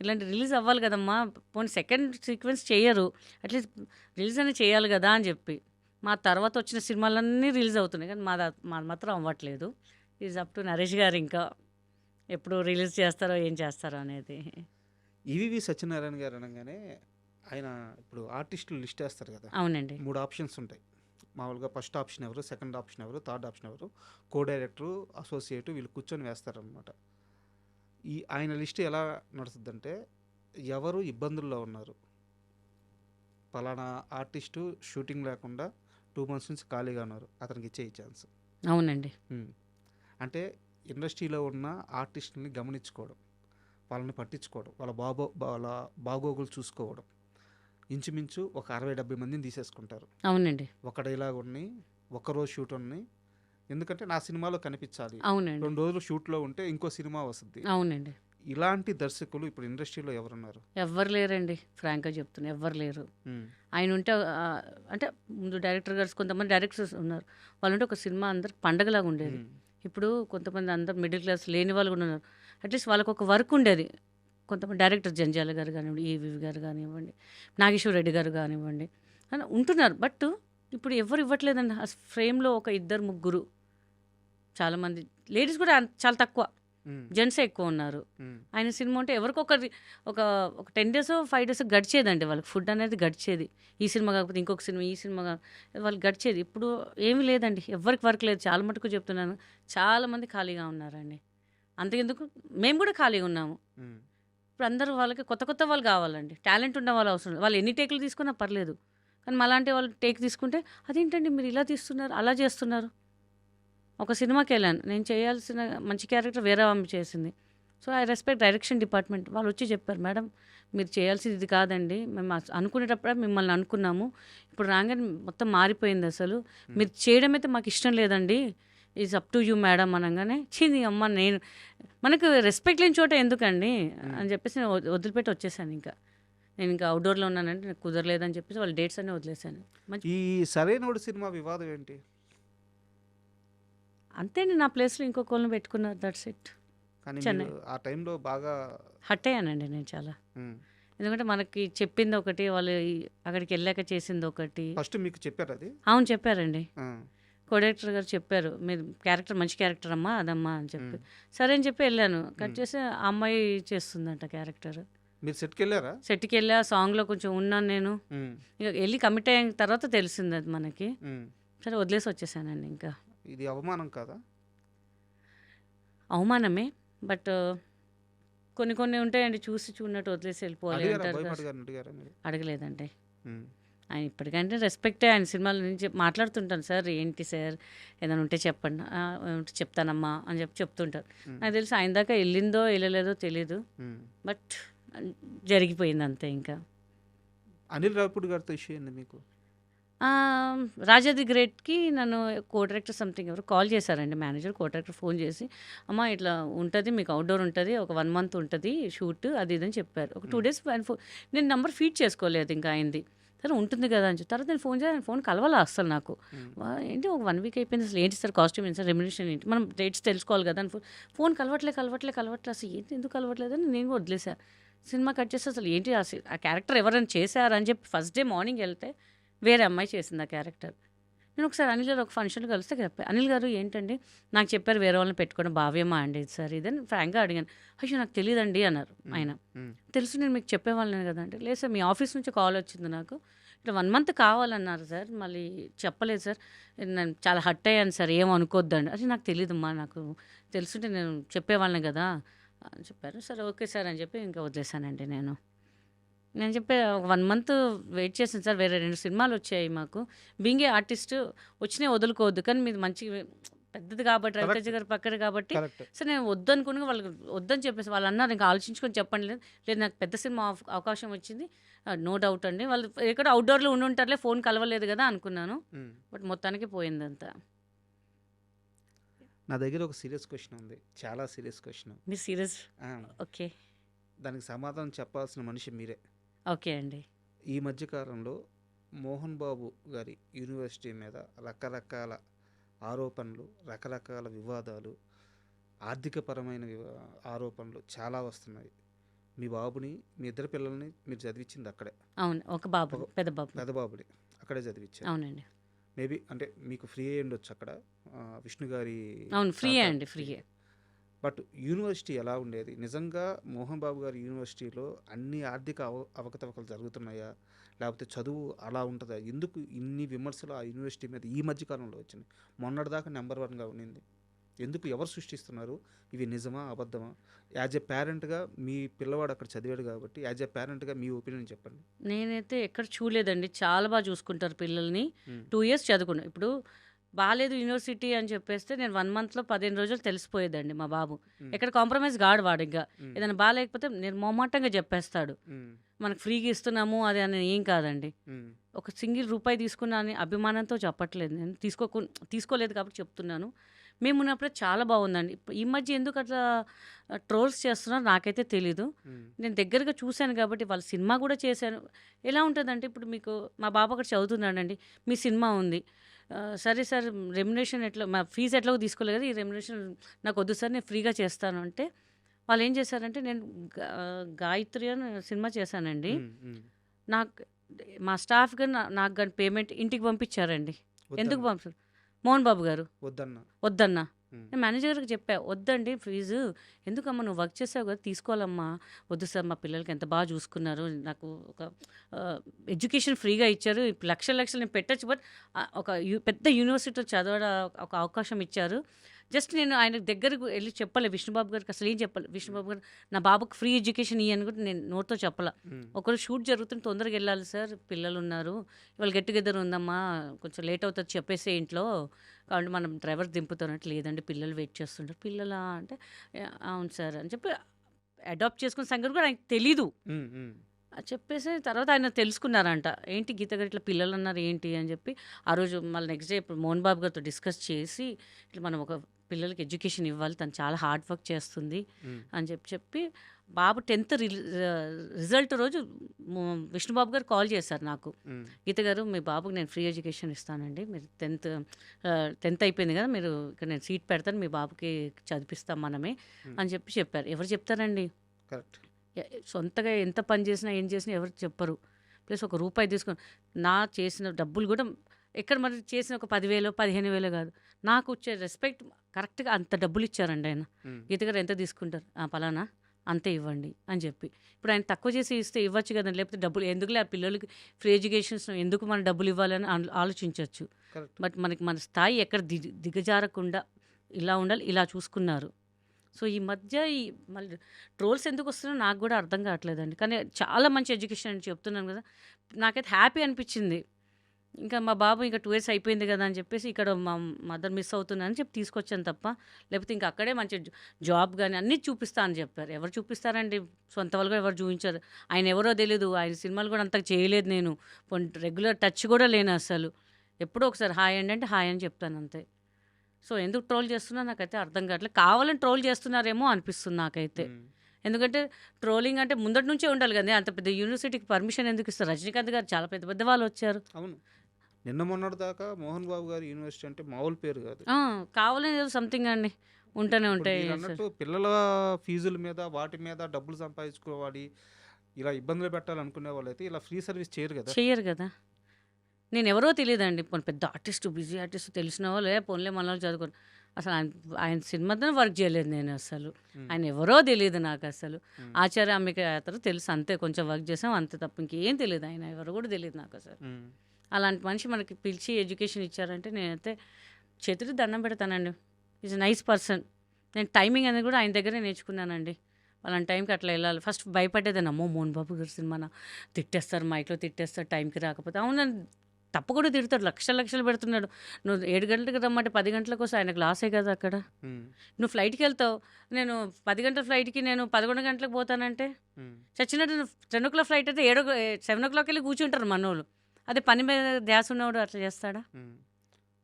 ఇలాంటి రిలీజ్ అవ్వాలి కదమ్మా, పోనీ సెకండ్ సీక్వెన్స్ చేయరు, అట్లీస్ట్ రిలీజ్ అనేది చేయాలి కదా అని చెప్పి. మా తర్వాత వచ్చిన సినిమాలన్నీ రిలీజ్ అవుతున్నాయి కానీ మాది మాత్రం అవ్వట్లేదు. ఈజ్ అప్ టు నరేష్ గారు ఇంకా ఎప్పుడు రిలీజ్ చేస్తారో ఏం చేస్తారో అనేది. ఈవీవి సత్యనారాయణ గారు అనగానే ఆయన ఇప్పుడు ఆర్టిస్టులు లిస్ట్ వేస్తారు కదా. అవునండి. 3 ఆప్షన్స్ ఉంటాయి మామూలుగా. ఫస్ట్ ఆప్షన్ ఎవరు, సెకండ్ ఆప్షన్ ఎవరు, థర్డ్ ఆప్షన్ ఎవరు, కో డైరెక్టరు, అసోసియేటు, వీళ్ళు కూర్చొని వేస్తారనమాట. ఆయన లిస్ట్ ఎలా నడుస్తుందంటే, ఎవరు ఇబ్బందుల్లో ఉన్నారు, పలానా ఆర్టిస్టు షూటింగ్ లేకుండా 2 months నుంచి ఖాళీగా ఉన్నారు, అతనికి ఇచ్చే ఛాన్స్. అవునండి. అంటే ఇండస్ట్రీలో ఉన్న ఆర్టిస్టులని గమనించుకోవడం, వాళ్ళని పట్టించుకోవడం, వాళ్ళ బాగోగులు చూసుకోవడం. ఇంచుమించు ఒక 60-70 మందిని తీసేసుకుంటారు. అవునండి. ఒక డైలాగ్ ఉన్నాయి, ఒక్కరోజు షూట్ ఉన్నాయి, ఎందుకంటే నా సినిమాలో కనిపించాలి. అవునండి. 2 రోజులు షూట్లో ఉంటే ఇంకో సినిమా వస్తుంది. అవునండి. ఇలాంటి దర్శకులు ఇప్పుడు ఇండస్ట్రీలో ఎవరున్నారు? ఎవ్వరు లేరండి, ఫ్రాంక్గా చెప్తున్నా, ఎవ్వరు లేరు. ఆయన ఉంటే అంటే ముందు డైరెక్టర్ గారు, కొంతమంది డైరెక్టర్స్ ఉన్నారు, వాళ్ళు ఉంటే ఒక సినిమా అందరు పండగలాగా ఉండేది. ఇప్పుడు కొంతమంది అందరు మిడిల్ క్లాస్ లేని వాళ్ళు కూడా ఉన్నారు, అట్లీస్ట్ వాళ్ళకు ఒక వర్క్ ఉండేది. కొంతమంది డైరెక్టర్ జంజాల గారు కానివ్వండి, ఈవీవి గారు కానివ్వండి, నాగేశ్వర రెడ్డి గారు కానివ్వండి అని ఉంటున్నారు, బట్ ఇప్పుడు ఎవరు ఇవ్వట్లేదండి. ఫ్రేమ్‌లో ఒక ఇద్దరు, ముగ్గురు. చాలామంది లేడీస్ కూడా చాలా తక్కువ. ఉమ్, జెంట్సే ఎక్కువ ఉన్నారు. ఉమ్, ఆయన సినిమా ఉంటే ఎవరికొకరి ఒక ఒక 10 డేసో, 5 డేసో గడిచేదండి వాళ్ళకి. ఫుడ్ అనేది గడిచేది. ఈ సినిమా కాకపోతే ఇంకొక సినిమా, ఈ సినిమా వాళ్ళకి గడిచేది. ఇప్పుడు ఏమీ లేదండి. ఎవ్వరికి వర్క్ లేదు. చాలా మటుకు చెప్తున్నాను. చాలామంది ఖాళీగా ఉన్నారండి. అంతకెందుకు మేము కూడా ఖాళీగా ఉన్నాము. ఉమ్, ఇప్పుడు అందరూ వాళ్ళకి కొత్త కొత్త వాళ్ళు కావాలండి. టాలెంట్ ఉన్న వాళ్ళు అవసరం లేదు. వాళ్ళు ఎన్ని టేకులు తీసుకున్నా పర్లేదు. కానీ మాలాంటి వాళ్ళు టేక్ తీసుకుంటే అదేంటండి మీరు ఇలా తీస్తున్నారు, అలా చేస్తున్నారు. ఒక సినిమాకి వెళ్ళాను. నేను చేయాల్సిన మంచి క్యారెక్టర్ వేరే ఆమె చేసింది. So I respect direction department. వాళ్ళు వచ్చి చెప్పారు, మేడం మీరు చేయాల్సింది ఇది కాదండి, మేము అనుకునేటప్పుడే మిమ్మల్ని అనుకున్నాము, ఇప్పుడు రాగానే మొత్తం మారిపోయింది అసలు, మీరు చేయడం అయితే మాకు ఇష్టం లేదండి, is up to you madam అనగానే చింది అమ్మ నేను మనకు రెస్పెక్ట్ లేని చోట ఎందుకండి అని చెప్పేసి నేను వదిలిపెట్టి వచ్చేసాను. ఇంకా నేను ఇంకా అవుట్డోర్లో ఉన్నానంటే నాకు కుదరలేదని చెప్పేసి వాళ్ళ డేట్స్ అన్నీ వదిలేశాను. మంచి ఈ సరైనోడు సినిమా వివాదం ఏంటి? అంతే నా ప్లేస్లో ఇంకొకళ్ళని పెట్టుకున్నారు. That's it. కానీ చెన్నై. మీరు ఆ టైంలో బాగా హట్ అయ్యానండి నేను చాలా. ఉమ్, ఎందుకంటే మనకి చెప్పింది ఒకటి, వాళ్ళు అక్కడికి వెళ్ళాక చేసింది ఒకటి. ఫస్ట్ మీకు చెప్పారు అది? అవును చెప్పారండి. ఆ, కోడైరెక్టర్ గారు చెప్పారు, మీరు క్యారెక్టర్ మంచి క్యారెక్టర్ అమ్మా అదమ్మా అని చెప్పి. సరే అని చెప్పి వెళ్ళాను. కట్ చేసి ఆ అమ్మాయి చేస్తుందంట క్యారెక్టర్. మీరు సెట్కి వెళ్ళారా? సెట్కి వెళ్ళా, సాంగ్లో కొంచెం ఉన్నాను నేను. ఉమ్, ఇక వెళ్ళి కమిట్ అయిన తర్వాత తెలిసింది అది మనకి. ఉమ్. సరే వదిలేసి వచ్చేసానండి. ఇంకా ఇది అవమానం కాదా? అవమానమే, బట్ కొన్ని కొన్ని ఉంటాయండి, చూసి చూడనట్టు వదిలేసి వెళ్ళిపోవాలి అడిగారా? అంటారు కదా. భయపడగారు అడిగారా మీరు? అడగలేదండి. ఉమ్, ఆయన ఇప్పటికంటే రెస్పెక్టే. ఆయన సినిమాల నుంచి మాట్లాడుతుంటాను, సార్ ఏంటి సార్ ఏదైనా ఉంటే చెప్పండి, ఉంటే చెప్తానమ్మా అని చెప్పి చెప్తుంటారు. నాకు తెలిసి ఆయన దాకా వెళ్ళిందో వెళ్ళలేదో తెలీదు, ఉమ్. బట్ జరిగిపోయింది అంతే. ఇంకా అనిల్ రావిపూడి గారితో ఇష్యూ ఏంది మీకు? రాజా ది గ్రేట్కి నన్ను కో డైరెక్టర్ సంథింగ్ ఎవరు కాల్ చేశారండి, మేనేజర్. కో డైరెక్టర్ ఫోన్ చేసి, అమ్మ ఇట్లా ఉంటుంది మీకు అవుట్డోర్ ఉంటుంది, ఒక 1 month ఉంటుంది షూట్ అది ఇది అని చెప్పారు. ఒక 2 days నేను నెంబర్ ఫీడ్ చేసుకోలేదు ఇంకా అయింది. సరే ఉంటుంది కదా అని చెప్పి తర్వాత నేను ఫోన్ చేసి ఫోన్ కలవాలా అసలు నాకు. ఏంటి ఒక 1 week అయిపోయింది, అసలు ఏంటి సార్ కాస్ట్యూమ్ ఏంటి సార్, రెమ్యునేషన్ ఏంటి, మనం డేట్స్ తెలుసుకోవాలి కదా అని ఫోన్ కలవట్లేదు అసలు ఏంటి ఎందుకు కలవట్లేదని నేను వదిలేసాను. సినిమా కట్ చేస్తే అసలు ఏంటి ఆ క్యారెక్టర్ ఎవరైనా చేశారని చెప్పి ఫస్ట్ డే మార్నింగ్ వెళ్తే వేరే అమ్మాయి చేసింది ఆ క్యారెక్టర్. నేను ఒకసారి అనిల్ గారు ఒక ఫంక్షన్లో కలిస్తే చెప్పాను, అనిల్ గారు ఏంటండి నాకు చెప్పారు వేరే వాళ్ళని పెట్టుకోవడం భావ్యమా అండి సార్ ఇదని ఫ్రాంక్గా అడిగాను. అయ్యో నాకు తెలియదండి అన్నారు ఆయన. తెలుసు నేను మీకు చెప్పేవాళ్ళని కదా అంటే, లేదు సార్ మీ ఆఫీస్ నుంచి కాల్ వచ్చింది నాకు, ఇట్లా 1 month కావాలన్నారు సార్, మళ్ళీ చెప్పలేదు సార్, నేను చాలా హట్ అయ్యాను సార్ ఏమనుకోద్దండి. అది నాకు తెలియదమ్మా, నాకు తెలుసుంటే నేను చెప్పేవాళ్ళని కదా అని చెప్పారు. సరే ఓకే సార్ అని చెప్పి ఇంకా వదిలేసానండి నేను చెప్పే ఒక 1 month వెయిట్ చేసాను సార్, వేరే 2 సినిమాలు వచ్చాయి మాకు, బీయింగ్ ఏ ఆర్టిస్ట్ వచ్చినాయి వదులుకోవద్దు, కానీ మీది మంచి పెద్దది కాబట్టి రవితేజ గారి పక్కన కాబట్టి కరెక్ట్. సరే నేను వద్దు అనుకుని వాళ్ళకి వద్దని చెప్పేసి వాళ్ళు అన్నారు, ఇంకా ఆలోచించుకొని చెప్పండి లేదు నాకు పెద్ద సినిమా అవకాశం వచ్చింది, నో డౌట్ అండి, వాళ్ళు ఎక్కడ అవుట్డోర్లో ఉండుంటారులే ఫోన్ కలవలేదు కదా అనుకున్నాను, బట్ మొత్తానికి పోయిందంతా. నా దగ్గర ఒక సీరియస్ క్వశ్చన్ ఉంది, చాలా సీరియస్ క్వశ్చన్. మీరు సీరియస్? ఓకే దానికి సమాధానం చెప్పాల్సిన మనిషి మీరే. ఓకే అండి. ఈ మధ్యకాలంలో మోహన్ బాబు గారి యూనివర్సిటీ మీద రకరకాల ఆరోపణలు, రకరకాల వివాదాలు, ఆర్థికపరమైన ఆరోపణలు చాలా వస్తున్నాయి. మీ బాబుని, మీ ఇద్దరు పిల్లల్ని మీరు చదివించింది అక్కడే. అవును, ఒక బాబు, పెద్ద బాబుని అక్కడే చదివించారు. అవునండి. మేబీ అంటే మీకు ఫ్రీ అయ్యి ఉండొచ్చు అక్కడ, విష్ణు గారి. అవును ఫ్రీ అండి, ఫ్రీయే. బట్ యూనివర్సిటీ ఎలా ఉండేది నిజంగా? మోహన్ బాబు గారి యూనివర్సిటీలో అన్ని ఆర్థిక అవకతవకలు జరుగుతున్నాయా, లేకపోతే చదువు అలా ఉంటుందా? ఎందుకు ఇన్ని విమర్శలు ఆ యూనివర్సిటీ మీద ఈ మధ్యకాలంలో వచ్చినాయి? మొన్నటిదాకా నెంబర్ 1గా ఉండింది. ఎందుకు, ఎవరు సృష్టిస్తున్నారు? ఇవి నిజమా అబద్ధమా? యాజ్ ఎ పేరెంట్గా మీ పిల్లవాడు అక్కడ చదివాడు కాబట్టి యాజ్ ఎ పేరెంట్గా మీ ఒపీనియన్ చెప్పండి. నేనైతే ఎక్కడ చూడలేదండి, చాలా బాగా చూసుకుంటారు పిల్లల్ని. 2 years చదువుకున్నా. ఇప్పుడు బాలేదు యూనివర్సిటీ అని చెప్పేస్తే నేను 1 monthలో 15 రోజులు తెలిసిపోయేదండి మా బాబు. ఎక్కడ కాంప్రమైజ్ కాడు వాడు. ఇంకా ఏదైనా బాగాలేకపోతే నేను మొహమాటంగా చెప్పేస్తాడు. మనకు ఫ్రీగా ఇస్తున్నాము అది అని ఏం కాదండి. ఒక సింగిల్ రూపాయి తీసుకున్నా అని అభిమానంతో చెప్పట్లేదు, నేను తీసుకోలేదు కాబట్టి చెప్తున్నాను. మేము ఉన్నప్పుడే చాలా బాగుందండి. ఈ మధ్య ఎందుకు అట్లా ట్రోల్స్ చేస్తున్నారో నాకైతే తెలీదు. నేను దగ్గరగా చూశాను కాబట్టి, వాళ్ళ సినిమా కూడా చేశాను. ఎలా ఉంటుందంటే ఇప్పుడు మీకు మా బాబు అక్కడ చదువుతున్నాడండి, మీ సినిమా ఉంది, సరే సార్ రెమ్యునేషన్ ఎట్లా, మా ఫీజు ఎట్లాగో తీసుకోలేదు కదా, ఈ రెమ్యునేషన్ నాకు వద్దు సార్ నేను ఫ్రీగా చేస్తాను అంటే, వాళ్ళు ఏం చేశారంటే, నేను గాయత్రి అని సినిమా చేశానండి. నాకు మా స్టాఫ్ గారు నాకు కానీ పేమెంట్ ఇంటికి పంపించారండి. ఎందుకు వద్దన్న పంపారు? మోహన్ బాబు గారు వద్దన్న వద్దన్నా. ఉమ్, నేను మేనేజర్ గారికి చెప్పా, వద్దండి ఫీజు, ఎందుకమ్మా నువ్వు వర్క్ చేసావు కదా తీసుకోవాలమ్మా, వద్దు సార్ మా పిల్లలకి ఎంత బాగా చూసుకున్నారు, నాకు ఒక ఎడ్యుకేషన్ ఫ్రీగా ఇచ్చారు, ఇప్పుడు లక్షలు లక్షలు నేను పెట్టచ్చు, బట్ ఒక పెద్ద యూనివర్సిటీలో చదవడం ఒక అవకాశం ఇచ్చారు. జస్ట్ నేను ఆయన దగ్గరకు వెళ్ళి చెప్పలే విష్ణుబాబు గారికి, అసలు ఏం చెప్పాలి విష్ణుబాబు గారు, నా బాబుకి ఫ్రీ ఎడ్యుకేషన్ ఇయ్యని కూడా నేను నోట్తో చెప్పాల. ఉమ్, ఒకరు షూట్ జరుగుతుంది, తొందరగా వెళ్ళాలి సార్, పిల్లలు ఉన్నారు, ఇవాళ గెట్ టుగెదర్ ఉందమ్మా, కొంచెం లేట్ అవుతుంది చెప్పేసి ఇంట్లో, కాబట్టి మనం డ్రైవర్ దింపుతానంటే, లేదండి పిల్లలు వెయిట్ చేస్తుంటారు. పిల్లలా అంటే, అవును సార్ అని చెప్పి అడాప్ట్ చేసుకున్న సంగతి కూడా ఆయనకు తెలీదు. ఉమ్, ఉమ్, చెప్పేసి తర్వాత ఆయన తెలుసుకున్నారంట, ఏంటి గీత గారు ఇట్లా పిల్లలు అన్నారు ఏంటి అని చెప్పి. ఆ రోజు మళ్ళీ నెక్స్ట్ డే ఇప్పుడు మోహన్ బాబు గారితో డిస్కస్ చేసి, ఇట్లా మనం ఒక పిల్లలకి ఎడ్యుకేషన్ ఇవ్వాలి, తను చాలా హార్డ్ వర్క్ చేస్తుంది ఉమ్, అని చెప్పి బాబు 10th రిజల్ట్ రోజు విష్ణుబాబు గారు కాల్ చేశారు నాకు, ఉమ్, గీత గారు మీ బాబుకి నేను ఫ్రీ ఎడ్యుకేషన్ ఇస్తానండి, మీరు 10th అయిపోయింది కదా, మీరు ఇక్కడ నేను సీట్ పెడతాను, మీ బాబుకి చదివిస్తాం మనమే అని చెప్పారు. ఎవరు చెప్తారండి? కరెక్ట్ సొంతగా ఎంత పని చేసినా ఏం చేసినా ఎవరు చెప్పరు. ప్లస్ ఒక రూపాయి తీసుకొని నా చేసిన డబ్బులు కూడా ఎక్కడ మరి చేసిన ఒక 10,000 15,000 కాదు, నాకు వచ్చే రెస్పెక్ట్ కరెక్ట్గా అంత డబ్బులు ఇచ్చారండి ఆయన. ఉమ్, గీత గారు ఎంత తీసుకుంటారు? పలానా అంతే ఇవ్వండి అని చెప్పి. ఇప్పుడు ఆయన తక్కువ చేసి ఇస్తే ఇవ్వచ్చు కదండి, లేకపోతే డబ్బులు ఎందుకులే, ఆ పిల్లలకి ఫ్రీ ఎడ్యుకేషన్స్ ఎందుకు మనం డబ్బులు ఇవ్వాలని ఆలోచించవచ్చు. కరెక్ట్ బట్ మన స్థాయి ఎక్కడ దిగజారకుండా ఇలా ఉండాలి, ఇలా చూసుకున్నారు. సో ఈ మధ్య ఈ మళ్ళీ ట్రోల్స్ ఎందుకు వస్తున్నాయో నాకు కూడా అర్థం కావట్లేదండి. కానీ చాలా మంచి ఎడ్యుకేషన్ అని చెప్తున్నాను కదా, నాకైతే హ్యాపీ అనిపించింది. ఇంకా మా బాబు ఇంకా 2 years అయిపోయింది కదా అని చెప్పేసి ఇక్కడ మా మదర్ మిస్ అవుతుందని చెప్పి తీసుకొచ్చాను తప్ప, లేకపోతే ఇంకా అక్కడే మంచి జాబ్ కానీ అన్నీ చూపిస్తా అని చెప్పారు. ఎవరు చూపిస్తారండి? సొంత వాళ్ళు కూడా ఎవరు చూపించారు. ఆయన ఎవరో తెలియదు, ఆయన సినిమాలు కూడా అంతకు చేయలేదు, నేను రెగ్యులర్ టచ్ కూడా లేను అసలు. ఎప్పుడో ఒకసారి హాయ్ అండి అంటే హాయ్ అని చెప్తాను అంతే. సో ఎందుకు ట్రోల్ చేస్తున్నా నాకైతే అర్థం కావట్లేదు. కావాలని ట్రోల్ చేస్తున్నారేమో అనిపిస్తుంది నాకైతే. ఉమ్, ఎందుకంటే ట్రోలింగ్ అంటే ముందటి నుంచే ఉండాలి కదా, అంత పెద్ద యూనివర్సిటీకి పర్మిషన్ ఎందుకు ఇస్తారు? రజనీకాంత్ గారు చాలా పెద్ద పెద్ద వాళ్ళు వచ్చారు. అవును నిన్న మొన్నటి దాకా మోహన్ బాబు గారి యూనివర్సిటీ అంటే మామూలు పేరు కాదు. కావాలని ఏదో సంథింగ్ అండి ఉంటూనే ఇప్పుడు ఉంటాయి మీరు సార్. అన్నట్టు పిల్లల ఫీజుల మీద వాటి మీద డబ్బులు సంపాదించుకోవాలి, ఇలా ఇబ్బందులు పెట్టాలనుకునే వాళ్ళు అయితే ఇలా ఫ్రీ సర్వీస్ చేయరు కదా. చెయ్యరు కదా. నేను ఎవరో తెలియదండి, పోనీ పెద్ద ఆర్టిస్ట్ బిజీ ఆర్టిస్ట్ తెలిసిన వాళ్ళు పోన్లే మన వాళ్ళు చదువుకోరు. అసలు ఆయన సినిమాతో వర్క్ చేయలేదు నేను అసలు. ఆయన ఎవరో తెలియదు నాకు అసలు. ఆచార్య అమ్మిక అతను తెలుసు అంతే, కొంచెం వర్క్ చేసాం అంతే తప్ప ఇంకేం తెలియదు. ఆయన ఎవరు కూడా తెలియదు నాకు అసలు. ఉమ్, అలాంటి మనిషి మనకి పిలిచి ఎడ్యుకేషన్ ఇచ్చారంటే నేనైతే చేతులు దండం పెడతానండి. Is nice person. నేను టైమింగ్ అనేది కూడా ఆయన దగ్గరే నేర్చుకున్నానండి. అలాంటి టైంకి అట్లా వెళ్ళాలి. ఫస్ట్ భయపడేదాన్ని, అమ్మో మోహన్ బాబు గారి సినిమా తిట్టేస్తారు, మైక్లో తిట్టేస్తారు టైంకి రాకపోతే. అవునండి తప్పు కూడా తిడతాడు, లక్షలు పెడుతున్నాడు. నువ్వు 7 గంటలకు రమ్మంటే 10 గంటలకు వస్తే ఆయనకు లాసే కదా అక్కడ. ఉమ్, నువ్వు ఫ్లైట్కి వెళ్తావు, నేను 10 గంటల ఫ్లైట్కి నేను 11 గంటలకు పోతానంటే ఉమ్, చచ్చినట్టు. 10 o'clock ఫ్లైట్ అయితే 7 o'clock వెళ్ళి కూర్చుంటారు మనోళ్ళు. అదే పని మీద ధ్యాస ఉన్నవాడు అట్లా చేస్తాడా? ఉమ్.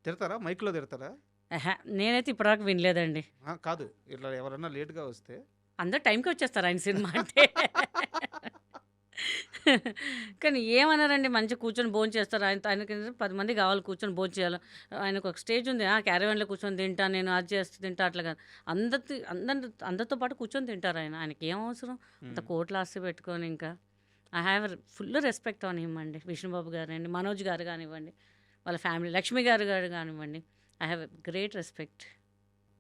తిడతారా మైక్లో తిడతారా? నేనైతే ఇప్పటిదాకా వినలేదండి. కాదు ఇట్లా ఎవరన్నా లేట్గా వస్తే అందరు టైంకి వచ్చేస్తారు ఆయన సినిమా అంటే. కానీ ఏమన్నారండి, మంచిగా కూర్చొని భోజనం చేస్తారు. ఆయనకి 10 మంది కావాలి కూర్చొని భోజనం చేయాలి. ఆయనకు ఒక స్టేజ్ ఉంది, క్యారవాన్లో కూర్చొని తింటా, నేను అది చేస్తే తింటా, అట్లా కాదు. అందరితో పాటు కూర్చొని తింటారు ఆయనకి ఏం అవసరం అంత కోట్ల ఆస్తి పెట్టుకొని. ఇంకా I have full respect on him అండి. విష్ణుబాబు గారు అండి, మనోజ్ గారు కానివ్వండి, వాళ్ళ ఫ్యామిలీ, లక్ష్మి గారు కానివ్వండి, I have great respect.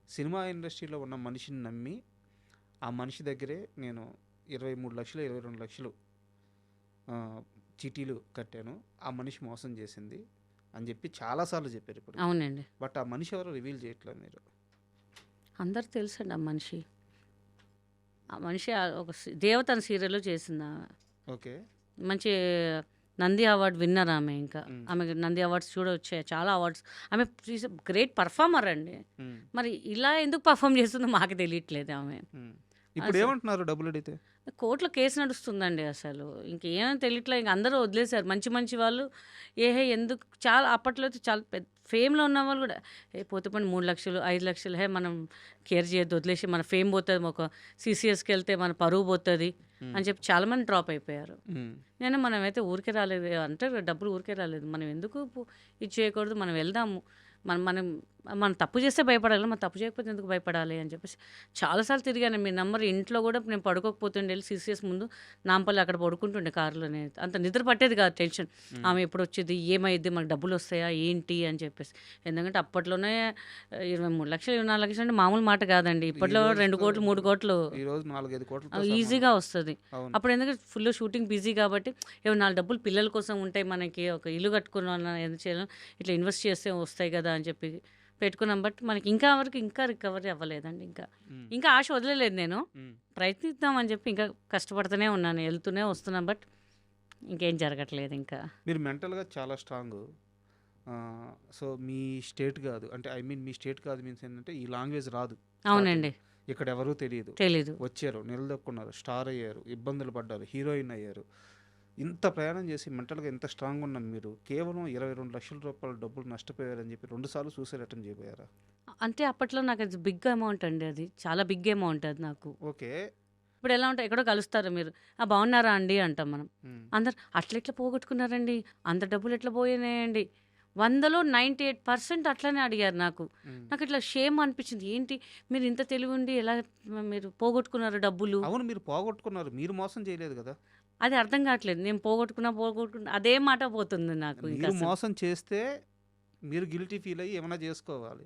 Cinema ఇండస్ట్రీలో ఉన్న మనిషిని నమ్మి ఆ మనిషి దగ్గరే నేను 23 లక్షలు 22 లక్షలు చీటీలు కట్టాను, ఆ మనిషి మోసం చేసింది అని చెప్పి చాలాసార్లు చెప్పారు ఇప్పుడు. అవునండి. బట్ ఆ మనిషి ఎవరో రివీల్ చేయట్లేదు మీరు. అందరు తెలుసండి ఆ మనిషి. ఒక దేవతన సీరియల్లో చేసింది. ఓకే మంచి నంది అవార్డు విన్నర్ ఆమె. ఇంకా ఆమె నంది అవార్డ్స్ వచ్చాయి, చాలా అవార్డ్స్. ఆమె గ్రేట్ పర్ఫార్మర్ అండి. మరి ఇలా ఎందుకు పర్ఫామ్ చేస్తుందో మాకు తెలియట్లేదు ఆమె. ఇప్పుడు ఏమంటున్నారు డబ్బులు అడిగితే? కోర్టులో కేసు నడుస్తుందండి అసలు. ఇంకేమో తెలియట్లేదు. ఇంక అందరూ వదిలేశారు మంచి వాళ్ళు. ఎందుకు చాలా అప్పట్లో అయితే చాలా పెద్ద ఫేమ్లో ఉన్న వాళ్ళు కూడా పోతే పని 3 లక్షలు 5 లక్షలు మనం కేర్ చేయొద్దు, వదిలేసి మన ఫేమ్ పోతుంది, ఒక CCSకి వెళ్తే మన పరువు పోతుంది అని చెప్పి చాలామంది డ్రాప్ అయిపోయారు. మనమైతే ఊరికే రాలేదు అంటే డబ్బులు ఊరికే రాలేదు. మనం ఎందుకు ఇది చేయకూడదు, మనం వెళ్దాము, మనం మనం తప్పు చేస్తే భయపడాలి, మనం తప్పు చేయకపోతే ఎందుకు భయపడాలి అని చెప్పేసి చాలాసార్లు తిరిగాను. మీ నంబర్ ఇంట్లో కూడా నేను పడుకోకపోతుండే, వెళ్ళి సీసీఎస్ ముందు నాంపల్లి అక్కడ పడుకుంటుండే కారులోనే. అంత నిద్ర పట్టేది కాదు, టెన్షన్. ఆమె ఎప్పుడు వచ్చేది, ఏమైద్ది, మనకు డబ్బులు వస్తాయా ఏంటి అని చెప్పేసి. ఎందుకంటే అప్పట్లోనే 23 లక్షలు 24 లక్షలు అంటే మామూలు మాట కాదండి. ఇప్పట్లో 2 కోట్లు 3 కోట్లు ఈ రోజు 4-5 కోట్లతో ఈజీగా వస్తుంది. అవును. అప్పుడు ఎందుకంటే ఫుల్ షూటింగ్ బిజీ కాబట్టి ఏమో 4 డబ్బులు పిల్లల కోసం ఉంటాయి, మనకి ఒక ఇల్లు కట్టుకున్న ఎంత చేయాలి, ఇట్లా ఇన్వెస్ట్ చేస్తే వస్తాయి కదా అని చెప్పి పెట్టుకున్నాం. బట్ మనకి ఇంకా వరకు ఇంకా రికవరీ అవ్వలేదండి. ఇంకా ఆశ వదిలేదు. నేను ప్రయత్నిద్దాం అని చెప్పి ఇంకా కష్టపడుతూనే ఉన్నాను, వెళ్తూనే వస్తున్నాను. బట్ ఇంకేం జరగట్లేదు. ఇంకా మీరు మెంటల్గా చాలా స్ట్రాంగ్. సో మీ స్టేట్ కాదు అంటే మీ స్టేట్ కాదు మీన్స్ ఏంటంటే ఈ లాంగ్వేజ్ రాదు. అవునండి, ఇక్కడ ఎవరూ తెలీదు. వచ్చారు, నిలదొక్కున్నారు, స్టార్ అయ్యారు, ఇబ్బందులు పడ్డారు, హీరోయిన్ అయ్యారు. ఇంత ప్రయాణం చేసి మెంటల్గా ఎంత స్ట్రాంగ్ ఉన్నాను. మీరు కేవలం 22 లక్షల రూపాయల డబ్బులు నష్టపోయారని చెప్పి 2 సార్లు సూసైడ్ అటెంప్ట్ చేయబోయారా? అంటే అప్పట్లో నాకు అది బిగ్ అమౌంట్ అండి, అది చాలా బిగ్ అమౌంట్ అది నాకు. ఓకే. ఇప్పుడు ఎలా ఉంటాయి, ఎక్కడో కలుస్తారు మీరు, బాగున్నారా అండి అంటాం మనం. అందరు అట్లా ఎట్లా పోగొట్టుకున్నారండి, అంత డబ్బులు ఎట్లా పోయినాయండి, 100లో 98% అట్లనే అడిగారు నాకు. నాకు ఇట్లా షేమ్ అనిపించింది, ఏంటి మీరు ఇంత తెలివి ఉండి ఎలా మీరు పోగొట్టుకున్నారు డబ్బులు. అవును, మీరు పోగొట్టుకున్నారు, మీరు మోసం చేయలేదు కదా. అది అర్థం కావట్లేదు. నేను పోగొట్టుకున్నా అదే మాట పోతుంది నాకు. ఇంకా మీరు మోసం చేస్తే మీరు గిల్టీ ఫీల్ అయ్యి ఏమైనా చేసుకోవాలి,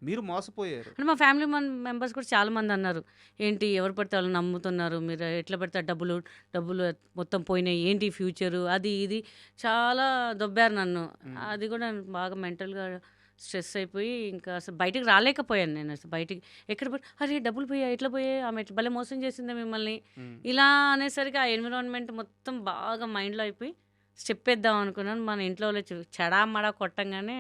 మీరు మోసపోయారు. అంటే మా ఫ్యామిలీ మెంబర్స్ కూడా చాలా మంది అన్నారు, ఏంటి ఎవరు పడితే వాళ్ళు నమ్ముతున్నారు, మీరు ఎట్లా పెడితే డబ్బులు మొత్తం పోయినాయి, ఏంటి ఫ్యూచరు, అది ఇది చాలా దొబ్బారు నన్ను. అది కూడా బాగా మెంటల్గా స్ట్రెస్ అయిపోయి ఇంకా అసలు బయటికి రాలేకపోయాను. నేను అసలు బయటికి ఎక్కడ అరే డబ్బులు పోయాయి, ఎట్లా పోయాయి, ఆమె ఎట్లా భలే మోసం చేసిందే మిమ్మల్ని, ఇలా అనేసరికి ఆ ఎన్విరాన్మెంట్ మొత్తం బాగా మైండ్లో అయిపోయి స్టెప్ వేద్దాం అనుకున్నాను. మన ఇంట్లో వాళ్ళు చెడామడా కొట్టంగానే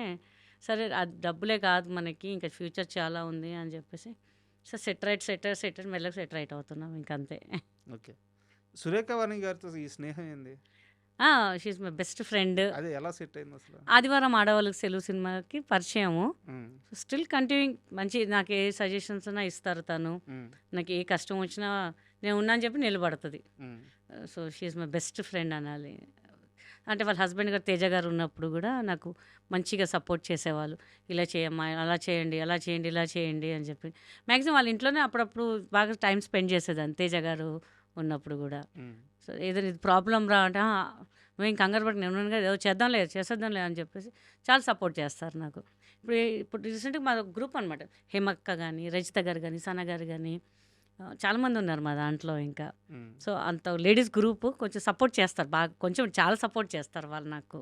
సరే అది డబ్బులే కాదు మనకి, ఇంకా ఫ్యూచర్ చాలా ఉంది అని చెప్పేసి సో సెట్ రైట్ మెల్లగా సెట్ రైట్ అవుతున్నాం ఇంకంతే. ఓకే. సురేఖ వాణి గారితో ఈ స్నేహం ఏంది? She's my best friend. అది ఎలా సెట్ అయింది అసలు? ఆదివారం ఆడవాళ్ళకి సెలవు సినిమాకి పరిచయము. స్టిల్ కంటిన్యూయింగ్, మంచి నాకు ఏ సజెషన్స్ అయినా ఇస్తారు తను. నాకు ఏ కష్టం వచ్చినా నేను ఉన్నా అని చెప్పి నిలబడుతుంది. So she's my best friend అనాలి. అంటే వాళ్ళ హస్బెండ్ గారు తేజ గారు ఉన్నప్పుడు కూడా నాకు మంచిగా సపోర్ట్ చేసేవాళ్ళు. ఇలా చేయమ్మా, అలా చేయండి, అలా చేయండి, ఇలా చేయండి అని చెప్పి. మ్యాక్సిమం వాళ్ళ ఇంట్లోనే అప్పుడప్పుడు బాగా టైం స్పెండ్ చేసేదాన్ని తేజ గారు ఉన్నప్పుడు కూడా. సో ఏదైనా ఇది ప్రాబ్లం రా అంటే మేము కంగారు పడి నేను ఏదో చేసేద్దాంలే అని చెప్పేసి చాలా సపోర్ట్ చేస్తారు నాకు. ఇప్పుడు రీసెంట్గా మా గ్రూప్ అనమాట, హేమక్క కానీ, రజిత గారు కానీ, సన గారు కానీ చాలామంది ఉన్నారు మా దాంట్లో ఇంకా. సో అంత లేడీస్ గ్రూప్ కొంచెం సపోర్ట్ చేస్తారు, బాగా కొంచెం చాలా సపోర్ట్ చేస్తారు వాళ్ళు నాకు.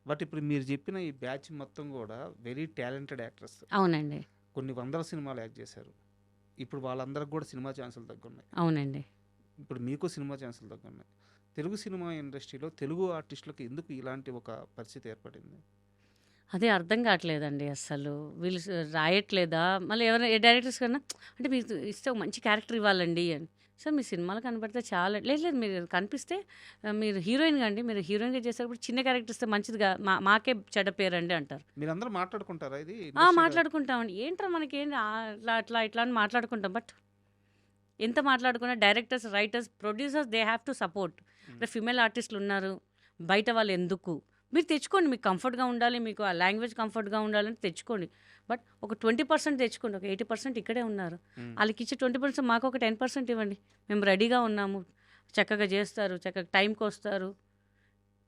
బట్ ఇప్పుడు మీరు చెప్పిన ఈ బ్యాచ్ మొత్తం కూడా వెరీ టాలెంటెడ్ యాక్టర్స్. అవునండి, కొన్ని వందల సినిమాలు యాక్ట్ చేశారు. ఇప్పుడు వాళ్ళందరికి కూడా సినిమా ఛాన్సులు తగ్గున్నాయి. అవునండి, ఇప్పుడు మీకు సినిమా ఛాన్సులు తగ్గున్నాయి. తెలుగు సినిమా ఇండస్ట్రీలో తెలుగు ఆర్టిస్టులకు ఎందుకు ఇలాంటి ఒక పరిస్థితి ఏర్పడింది? అదే అర్థం కావట్లేదండి. అసలు వీళ్ళు రాయట్లేదా, మళ్ళీ ఎవరైనా ఏ డైరెక్టర్స్ కన్నా అంటే మీరు ఇస్తే ఒక మంచి క్యారెక్టర్ ఇవ్వాలండి అని. సార్ మీ సినిమాలు కనబడితే చాలా లేదు మీరు కనిపిస్తే మీరు హీరోయిన్గా అండి, మీరు హీరోయిన్గా చేసేటప్పుడు చిన్న క్యారెక్టర్ ఇస్తే మంచిదిగా మాకే చెడ్డ పేరండి అంటారు. మీరందరూ మాట్లాడుకుంటారా ఇది? మాట్లాడుకుంటామండి. ఏంట్రా మనకేంటి ఇట్లా అని మాట్లాడుకుంటాం. బట్ ఎంత మాట్లాడుకున్నా directors, writers, producers they have to support. Female ఆర్టిస్టులు ఉన్నారు, బయట వాళ్ళు ఎందుకు, మీరు తెచ్చుకోండి, మీకు కంఫర్ట్గా ఉండాలి, మీకు ఆ లాంగ్వేజ్ కంఫర్ట్గా ఉండాలని తెచ్చుకోండి. బట్ ఒక 20% తెచ్చుకోండి, ఒక 80% ఇక్కడే ఉన్నారు. వాళ్ళకి ఇచ్చే 20% మాకు ఒక 10% ఇవ్వండి, మేము రెడీగా ఉన్నాము, చక్కగా చేస్తారు, చక్కగా టైంకి వస్తారు.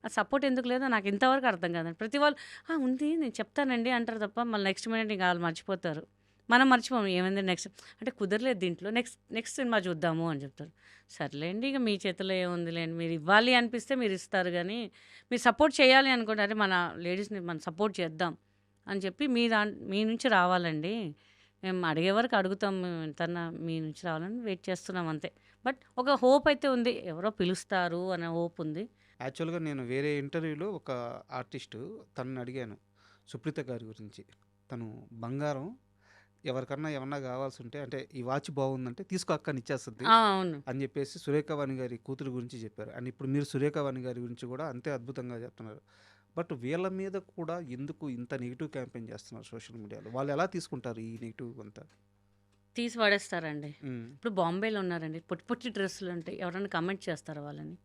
ఆ సపోర్ట్ ఎందుకు లేదో నాకు ఇంతవరకు అర్థం కాదండి. ప్రతి వాళ్ళు ఉంది నేను చెప్తానండి అంటారు తప్ప మళ్ళీ నెక్స్ట్ మినిట్ ఇంకా వాళ్ళు మర్చిపోతారు. మనం మర్చిపోము, ఏమైంది నెక్స్ట్ అంటే కుదరలేదు దీంట్లో, నెక్స్ట్ సినిమా చూద్దాము అని చెప్తారు. సర్లేండి, ఇక మీ చేతిలో ఏముందిలేండి, మీరు ఇవ్వాలి అనిపిస్తే మీరు ఇస్తారు, కానీ మీరు సపోర్ట్ చేయాలి అనుకుంటే అంటే మన లేడీస్ని మనం సపోర్ట్ చేద్దాం అని చెప్పి మీ నుంచి రావాలండి, మేము అడిగే వరకు అడుగుతాం, ఎంతన్నా మీ నుంచి రావాలని వెయిట్ చేస్తున్నాం అంతే. బట్ ఒక హోప్ అయితే ఉంది, ఎవరో పిలుస్తారు అనే హోప్ ఉంది. యాక్చువల్గా నేను వేరే ఇంటర్వ్యూలో ఒక ఆర్టిస్టు తనని అడిగాను సుప్రీత గారి గురించి. తను బంగారం ఎవరికన్నా ఏమన్నా కావాల్సి ఉంటే అంటే ఈ వాచ్ బాగుందంటే తీసుకో అక్కని ఇచ్చేస్తుంది అవును అని చెప్పేసి సురేఖవాణి గారి కూతురు గురించి చెప్పారు. అండ్ ఇప్పుడు మీరు సురేఖవాణి గారి గురించి కూడా అంతే అద్భుతంగా చెప్తున్నారు. బట్ వీళ్ళ మీద కూడా ఎందుకు ఇంత నెగిటివ్ క్యాంపెయిన్ చేస్తున్నారు సోషల్ మీడియాలో? వాళ్ళు ఎలా తీసుకుంటారు ఈ నెగిటివ్ అంతా? తీసి పడేస్తారండి. ఇప్పుడు బాంబేలో ఉన్నారండి, పొట్టి పొట్టి డ్రెస్సులు ఉంటాయి, ఎవరైనా కమెంట్ చేస్తారు వాళ్ళని,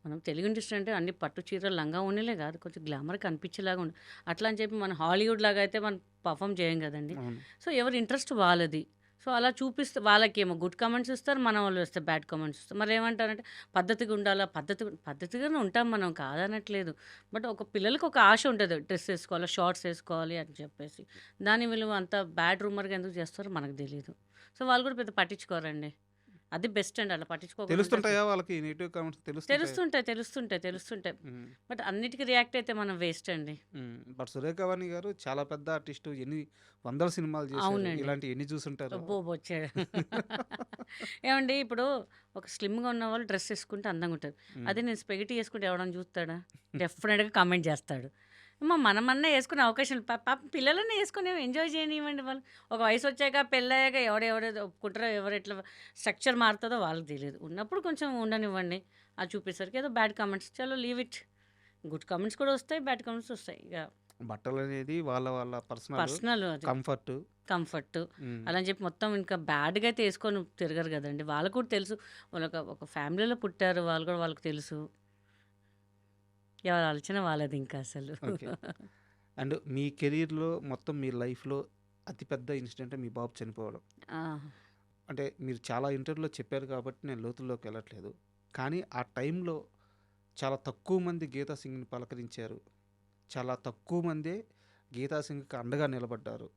మనం తెలుగు ఇండస్ట్రీ అంటే అన్ని పట్టు చీరలు, లంగా ఓణీలే కాదు, కొంచెం గ్లామర్ కనిపించేలాగా ఉండాలి. అట్లా అని చెప్పి మనం హాలీవుడ్ లాగా అయితే మనం పర్ఫామ్ చేయం కదండి. అవును. సో ఎవరి ఇంట్రెస్ట్ వాళ్ళది. సో అలా చూపిస్తే వాళ్ళకేమో గుడ్ కామెంట్స్ ఇస్తారు, మన వాళ్ళు వస్తే బ్యాడ్ కామెంట్స్ ఇస్తారు. మరి ఏమంటారంటే పద్ధతిగా ఉండాలా, పద్ధతిగానే ఉంటాం మనం, కాదనట్లేదు. బట్ ఒక పిల్లలకి ఒక ఆశ ఉంటుంది, డ్రెస్ వేసుకోవాలి, షార్ట్స్ వేసుకోవాలి అని చెప్పేసి. దాని విలువ అంత బ్యాడ్ రూమర్గా ఎందుకు చేస్తారో మనకు తెలియదు. సో వాళ్ళు కూడా పెద్ద పట్టించుకోరండి. అది బెస్ట్ అండి, అలా పట్టించుకోకుండా ఉంటే అసలు. తెలుస్తుంటాయా వాళ్ళకి నెగిటివ్ కామెంట్స్ తెలుస్తుంటాయి? తెలుస్తుంటాయి. బట్ అన్నిటికీ రియాక్ట్ అయితే మనం వేస్ట్ అండి. బట్ సురేఖవాణి గారు చాలా పెద్ద ఆర్టిస్టు, ఎన్ని వందల సినిమాలు చేశారు, అవునండి. ఇలాంటి ఎన్ని చూసుంటారు? అబ్బో బొచ్చాడు. ఏమండి ఇప్పుడు ఒక స్లిమ్గా ఉన్న వాళ్ళు డ్రెస్ వేసుకుంటే అందంగా ఉంటారు. ఉమ్, అదే నేను స్పెగటీ వేసుకుంటే ఎవడన్నా చూస్తాడా? డెఫినెట్గా కామెంట్ చేస్తాడు. మనమన్నా వేసుకునే అవకాశం పాప పిల్లలన్నా వేసుకుని ఎంజాయ్ చేయనివ్వండి. వాళ్ళు ఒక వయసు వచ్చాక పెళ్ళయ్యాక ఎవరెవరైతే ఒప్పుకుంటారో, ఎవరు ఎట్లా స్ట్రక్చర్ మారుతుందో వాళ్ళకి తెలియదు. ఉన్నప్పుడు కొంచెం ఉండనివ్వండి. అది చూపేసరికి ఏదో బ్యాడ్ కామెంట్స్, చలో లీవ్ ఇట్. గుడ్ కామెంట్స్ కూడా వస్తాయి, బ్యాడ్ కామెంట్స్ వస్తాయి. ఇక బట్టలు అనేది వాళ్ళ వాళ్ళ పర్సనల్ పర్సనల్ అది కంఫర్ట్. కంఫర్ట్. అలా అని చెప్పి మొత్తం ఇంకా బ్యాడ్గా అయితే వేసుకొని తిరగరు కదండి. వాళ్ళకు కూడా తెలుసు, వాళ్ళకి ఒక ఫ్యామిలీలో పుట్టారు, వాళ్ళు కూడా వాళ్ళకి తెలుసు. ఎవరి ఆలోచన వాళ్ళది ఇంకా అసలు. ఓకే. అండ్ మీ కెరీర్లో మొత్తం మీ లైఫ్లో అతిపెద్ద ఇన్సిడెంట్ మీ బాబు చనిపోవడం. ఆ, అంటే మీరు చాలా ఇంటర్వ్యూలో చెప్పారు కాబట్టి నేను లోతుల్లోకి వెళ్ళట్లేదు. కానీ ఆ టైంలో చాలా తక్కువ మంది గీతా సింగ్ని పలకరించారు, చాలా తక్కువ మందే గీతా సింగ్కి అండగా నిలబడ్డారు.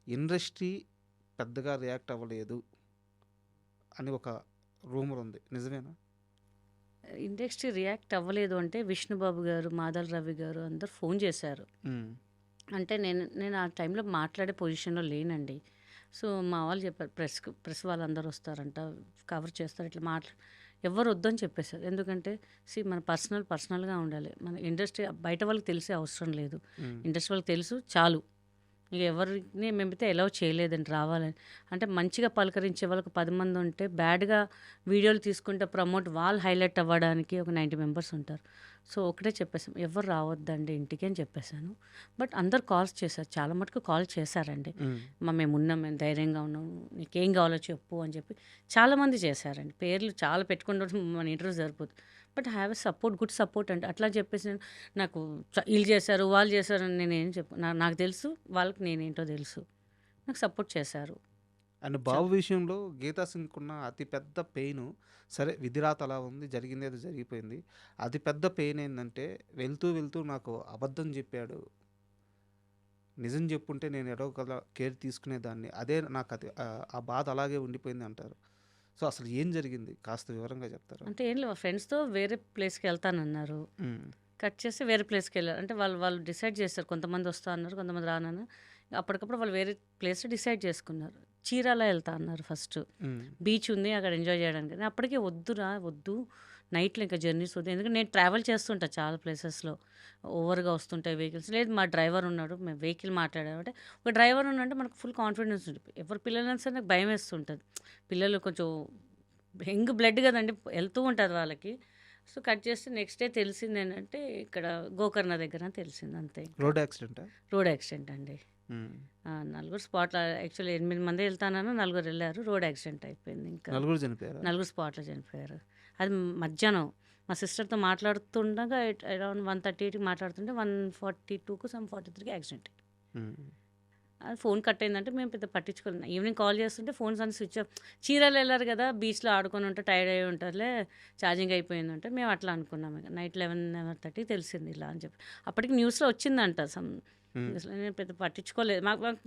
ఇండస్ట్రీ పెద్దగా రియాక్ట్ అవ్వలేదు అని ఒక రూమర్ ఉంది, నిజమేనా? ఇండస్ట్రీ రియాక్ట్ అవ్వలేదు అంటే విష్ణుబాబు గారు, మాదల్ రవి గారు అందరు ఫోన్ చేశారు. ఉమ్, అంటే నేను ఆ టైంలో మాట్లాడే పొజిషన్లో లేనండి. సో మా వాళ్ళు చెప్పారు, ప్రెస్ వాళ్ళందరూ వస్తారంట, కవర్ చేస్తారు, ఇట్లా ఎవరు వద్దని చెప్పేశారు. ఎందుకంటే మన పర్సనల్గా ఉండాలి. మన ఇండస్ట్రీ బయట వాళ్ళకి తెలిసే అవసరం లేదు. ఉమ్, ఇండస్ట్రీ వాళ్ళకి తెలుసు చాలు. ఇక ఎవరిని మేమైతే అలౌ చేయలేదండి రావాలని. అంటే మంచిగా పలకరించే వాళ్ళకి 10 మంది ఉంటే, బ్యాడ్గా వీడియోలు తీసుకుంటే ప్రమోట్ వాళ్ళు హైలైట్ అవ్వడానికి ఒక 90 మెంబర్స్ ఉంటారు. సో ఒకటే చెప్పేసాం, ఎవరు రావద్దండి ఇంటికి అని చెప్పేశాను. బట్ అందరు కాల్స్ చేశారు, చాలా మటుకు కాల్ చేశారండి. ఉమ్, మేము ఉన్నాం, మేము ధైర్యంగా ఉన్నాము, నీకేం కావాలో చెప్పు అని చెప్పి చాలామంది చేశారండి. పేర్లు చాలా పెట్టుకుంటూ మన ఇంటర్వ్యూ సరిపోతుంది. But have a support, good support అంటే అట్లా చెప్పేసి నాకు వీళ్ళు చేశారు, వాళ్ళు చేశారు అని నేనేం నాకు తెలుసు, వాళ్ళకి నేనేంటో తెలుసు, నాకు సపోర్ట్ చేశారు. అండ్ బాబు విషయంలో గీతా సింగ్కి ఉన్న అతిపెద్ద పెయిన్, సరే విధిరాత అలా ఉంది, జరిగింది ఏదో జరిగిపోయింది. అతిపెద్ద పెయిన్ ఏంటంటే వెళ్తూ వెళ్తూ నాకు అబద్ధం చెప్పాడు, నిజం చెప్పుంటే నేను ఎడో కదా కేర్ తీసుకునేదాన్ని, అదే నాకు ఆ బాధ అలాగే ఉండిపోయింది అంటారు. సో అసలు ఏం జరిగింది కాస్త వివరంగా చెప్తారా? అంటే ఏం లేదు, ఫ్రెండ్స్తో వేరే ప్లేస్కి వెళ్తానన్నారు. ఉమ్, కట్ చేసి వేరే ప్లేస్కి వెళ్ళారు. అంటే వాళ్ళు డిసైడ్ చేస్తారు, కొంతమంది వస్తా అన్నారు, కొంతమంది రానన్నారు. అప్పటికప్పుడు వాళ్ళు వేరే ప్లేస్ డిసైడ్ చేసుకున్నారు. చీరాల వెళ్తా అన్నారు ఫస్ట్. ఉమ్, బీచ్ ఉంది అక్కడ ఎంజాయ్ చేయడానికి. నేను అప్పటికే వద్దు నైట్లో ఇంకా జర్నీస్ వద్దు, ఎందుకంటే నేను ట్రావెల్ చేస్తుంటా చాలా ప్లేసెస్లో, ఓవర్గా వస్తుంటాయి వెహికల్స్. లేదు మా డ్రైవర్ ఉన్నాడు, మేము వెహికల్ మాట్లాడామంటే, ఒక డ్రైవర్ ఉన్నంటే మనకు ఫుల్ కాన్ఫిడెన్స్ ఉంటుంది. ఎవరు పిల్లలైనా సరే నాకు భయం వేస్తుంటుంది. పిల్లలు కొంచెం యంగ్ బ్లడ్ కదండి, వెళ్తూ ఉంటుంది వాళ్ళకి. సో కట్ చేస్తే నెక్స్ట్ డే తెలిసింది ఏంటంటే ఇక్కడ గోకర్ణ దగ్గర అని తెలిసింది, అంతే. రోడ్ యాక్సిడెంటా? రోడ్ యాక్సిడెంట్ అండి. ఉమ్, నలుగురు స్పాట్లో, యాక్చువల్లీ 8 మంది వెళ్తానని 4 వెళ్ళారు, రోడ్ యాక్సిడెంట్ అయిపోయింది. ఇంకా నలుగురు చనిపోయారా? 4 స్పాట్లో చనిపోయారు. అది మధ్యాహ్నం మా సిస్టర్తో మాట్లాడుతుండగా అరౌండ్ 1:30కి మాట్లాడుతుంటే 1:42కు 43కి యాక్సిడెంట్. ఉమ్, అది ఫోన్ కట్ అయిందంటే మేము పెద్ద పట్టించుకోలేదు. ఈవినింగ్ కాల్ చేస్తుంటే ఫోన్స్ అన్ని స్విచ్ ఆఫ్. చీరాలు వెళ్ళారు కదా, బీచ్లో ఆడుకొని ఉంటే టైర్డ్ అయ్యి ఉంటారులే, ఛార్జింగ్ అయిపోయిందంటే మేము అట్లా అనుకున్నాం. ఇక నైట్ 11:30కి తెలిసింది ఇలా అని చెప్పి. అప్పటికి న్యూస్లో వచ్చిందంట ఉమ్. అసలు నేను పెద్ద పట్టించుకోలేదు.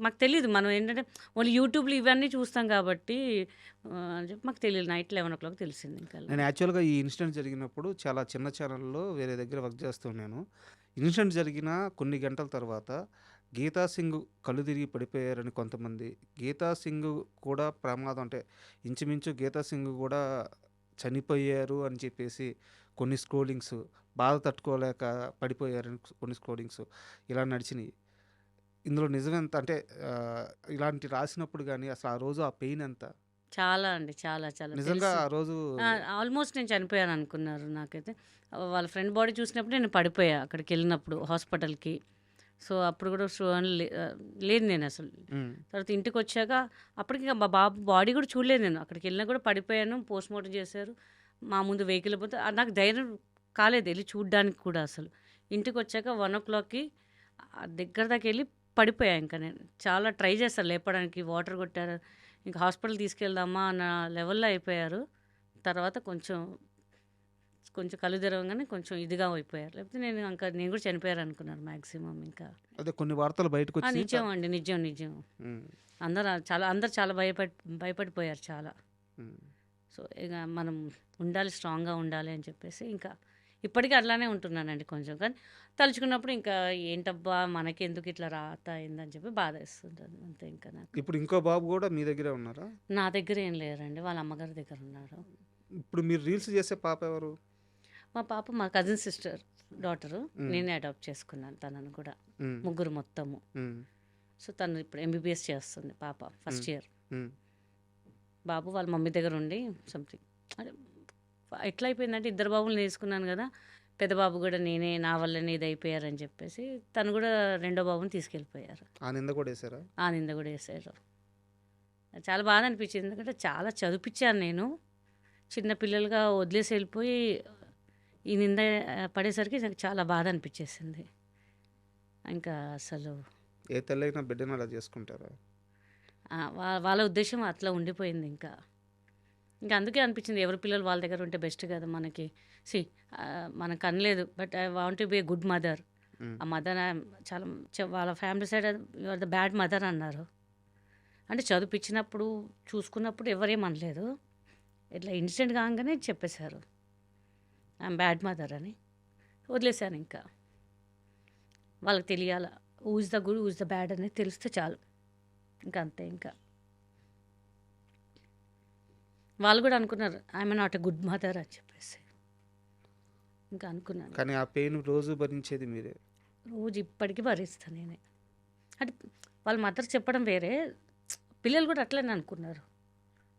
మాకు తెలియదు, మనం ఏంటంటే ఓన్లీ యూట్యూబ్లో ఇవన్నీ చూస్తాం కాబట్టి అని చెప్పి మాకు తెలియదు. నైట్ 11 o'clock తెలిసింది. ఇంకా నేను యాక్చువల్గా ఈ ఇన్సిడెంట్ జరిగినప్పుడు చాలా చిన్న ఛానల్లో వేరే దగ్గర వర్క్ చేస్తున్నాను. ఇన్సిడెంట్ జరిగిన కొన్ని గంటల తర్వాత గీతా సింగ్ కళ్ళు తిరిగి పడిపోయారని కొంతమంది, గీతా సింగ్ కూడా ప్రమాదం, అంటే ఇంచుమించు గీతా సింగ్ కూడా చనిపోయారు అని చెప్పేసి కొన్ని స్క్రోలింగ్స్, బాధ తట్టుకోలేక పడిపోయారని కొన్ని స్క్రోలింగ్స్ ఇలా నడిచినాయి. ఇందులో నిజమెంత? అంటే ఇలాంటి రాసినప్పుడు కానీ అసలు ఆ రోజు ఆ పెయిన్ ఎంత? చాలా అండి, చాలా చాలా నిజంగా తెలుసు. ఆ రోజు ఆల్మోస్ట్ నేను చనిపోయాను అనుకున్నారు. నాకైతే వాళ్ళ ఫ్రెండ్ బాడీ చూసినప్పుడు నేను పడిపోయా అక్కడికి వెళ్ళినప్పుడు హాస్పిటల్కి. సో అప్పుడు కూడా లేదు నేను అసలు. ఉమ్, తర్వాత ఇంటికి వచ్చాక అప్పటికి ఇంకా మా బాబు బాడీ కూడా చూడలేదు నేను. అక్కడికి వెళ్ళినా కూడా పడిపోయాను, పోస్ట్ మార్టం చేశారు, మా ముందు వెహికల్ పోతే నాకు ధైర్యం కాలేదు వెళ్ళి చూడ్డానికి కూడా అసలు. ఇంటికొచ్చాక 1:00కి దగ్గర దాకా వెళ్ళి పడిపోయా ఇంక నేను. చాలా ట్రై చేశాను లేపడానికి, వాటర్ కొట్టారు. ఇంక హాస్పిటల్ తీసుకెళ్దామా అన్న లెవెల్‌లో అయిపోయారు. తర్వాత కొంచెం కళ్ళు తెరవంగానే కొంచెం ఇదిగా అయిపోయారు. లేకపోతే నేను కూడా చనిపోయారనుకున్నాను మాక్సిమం ఇంకా. అదే కొన్ని వార్తలు బయటకొచ్చినాయి. నిజం అండి. నిజం. హ్మ్. అందరూ చాలా భయపడిపోయారు చాలా. హ్మ్. సో, ఇక మనం స్ట్రాంగ్‌గా ఉండాలి అని చెప్పేసి ఇంకా ఇప్పటికీ అట్లానే ఉంటున్నానండి కొంచెం. కానీ తలుచుకున్నప్పుడు ఇంకా ఏంటబ్బా! మనకెందుకు ఇట్లా రాత అయిందని చెప్పి బాధేస్తుంటది అంతే ఇంకా నాకు. ఇప్పుడు ఇంకో బాబు గూడా మీ దగ్గరే ఉన్నారా? నా దగ్గర ఏం లేరండి. వాళ్ళ అమ్మగారి దగ్గర ఉన్నారు. ఇప్పుడు మీరు రీల్స్ చేసే పాప ఎవరు? మా పాప మా కజిన్ సిస్టర్ డాటరు. హ్మ్. నేనే అడాప్ట్ చేసుకున్నాను తనను కూడా. హ్మ్. ముగ్గురు మొత్తము. హ్మ్. సో, తను ఇప్పుడు ఎంబీబీఎస్ చేస్తుంది పాప ఫస్ట్ ఇయర్. హ్మ్. బాబు వాళ్ళ మమ్మీ దగ్గర ఉండి సంథింగ్ అంటే ఎట్లా అయిపోయిందంటే ఇద్దరు బాబులు తీసుకున్నాను కదా, పెద్ద బాబు కూడా నా వల్లనే ఇది అయిపోయారని చెప్పేసి తను కూడా రెండో బాబుని తీసుకెళ్ళిపోయారు. ఆ నింద కూడా వేసారా? ఆ నింద కూడా వేసారు. చాలా బాధ అనిపించింది. ఎందుకంటే చాలా చదివిపించాను నేను. చిన్న పిల్లలుగా వదిలేసి వెళ్ళిపోయి ఈ నింద పడేసరికి నాకు చాలా బాధ అనిపించేసింది. ఇంకా అసలు ఏ తల్లైనా బిడ్డను అలా చేసుకుంటారా? వాళ్ళ ఉద్దేశం అట్లా ఉండిపోయింది ఇంకా. ఇంకా అందుకే అనిపించింది ఎవరి పిల్లలు వాళ్ళ దగ్గర ఉంటే బెస్ట్ కదా మనకి. మనకు అనలేదు, but I want to be a good mother. Hmm. ఆ మదర్ చాలా వాళ్ళ family side you are the bad mother అన్నారు. అంటే చదివిపించినప్పుడు చూసుకున్నప్పుడు ఎవరేమనలేదు. ఇట్లా ఇన్సిడెంట్ కాగానే చెప్పేశారు ఐఎమ్ బ్యాడ్ మదర్ అని. వదిలేశాను ఇంకా. వాళ్ళకి తెలియాల who is the good who is the bad అనేది తెలిస్తే చాలు ఇంకా అంతే. ఇంకా వాళ్ళు కూడా అనుకున్నారు I'm not a good mother అని చెప్పేసి ఇంకా అనుకున్నాను. కానీ ఆ పెయిన్ రోజు భరించేది మీరే. రోజు ఇప్పటికీ భరిస్తాను నేనే. అంటే వాళ్ళ మదర్ చెప్పడం వేరే, పిల్లలు కూడా అట్లనే అనుకున్నారు.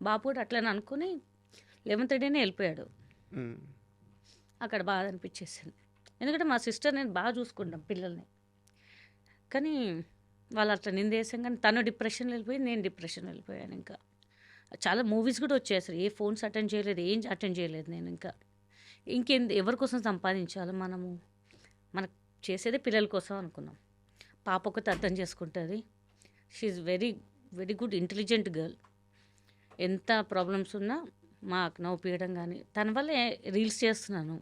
బాబు కూడా అట్లనే అనుకుని 11th డేనే వెళ్ళిపోయాడు. హ్మ్. అక్కడ బాధ అనిపించేసింది. ఎందుకంటే మా సిస్టర్ నేను బాగా చూసుకుంటాం పిల్లల్ని. కానీ వాళ్ళు అట్లా నిందేశాం. కానీ తను డిప్రెషన్లో వెళ్ళిపోయి నేను డిప్రెషన్ వెళ్ళిపోయాను. ఇంకా చాలా మూవీస్ కూడా వచ్చాయి. ఏ ఫోన్స్ అటెండ్ చేయలేదు, ఏం అటెండ్ చేయలేదు నేను. ఇంకా ఎవరి కోసం సంపాదించాలి మనము? మనకు చేసేదే పిల్లల కోసం అనుకున్నాం. పాప ఒకటి అర్థం చేసుకుంటుంది. She's very very good intelligent girl. ఎంత ప్రాబ్లమ్స్ ఉన్నా మాకు నవ్వుపీయడం కానీ, తన వల్ల రీల్స్ చేస్తున్నాను.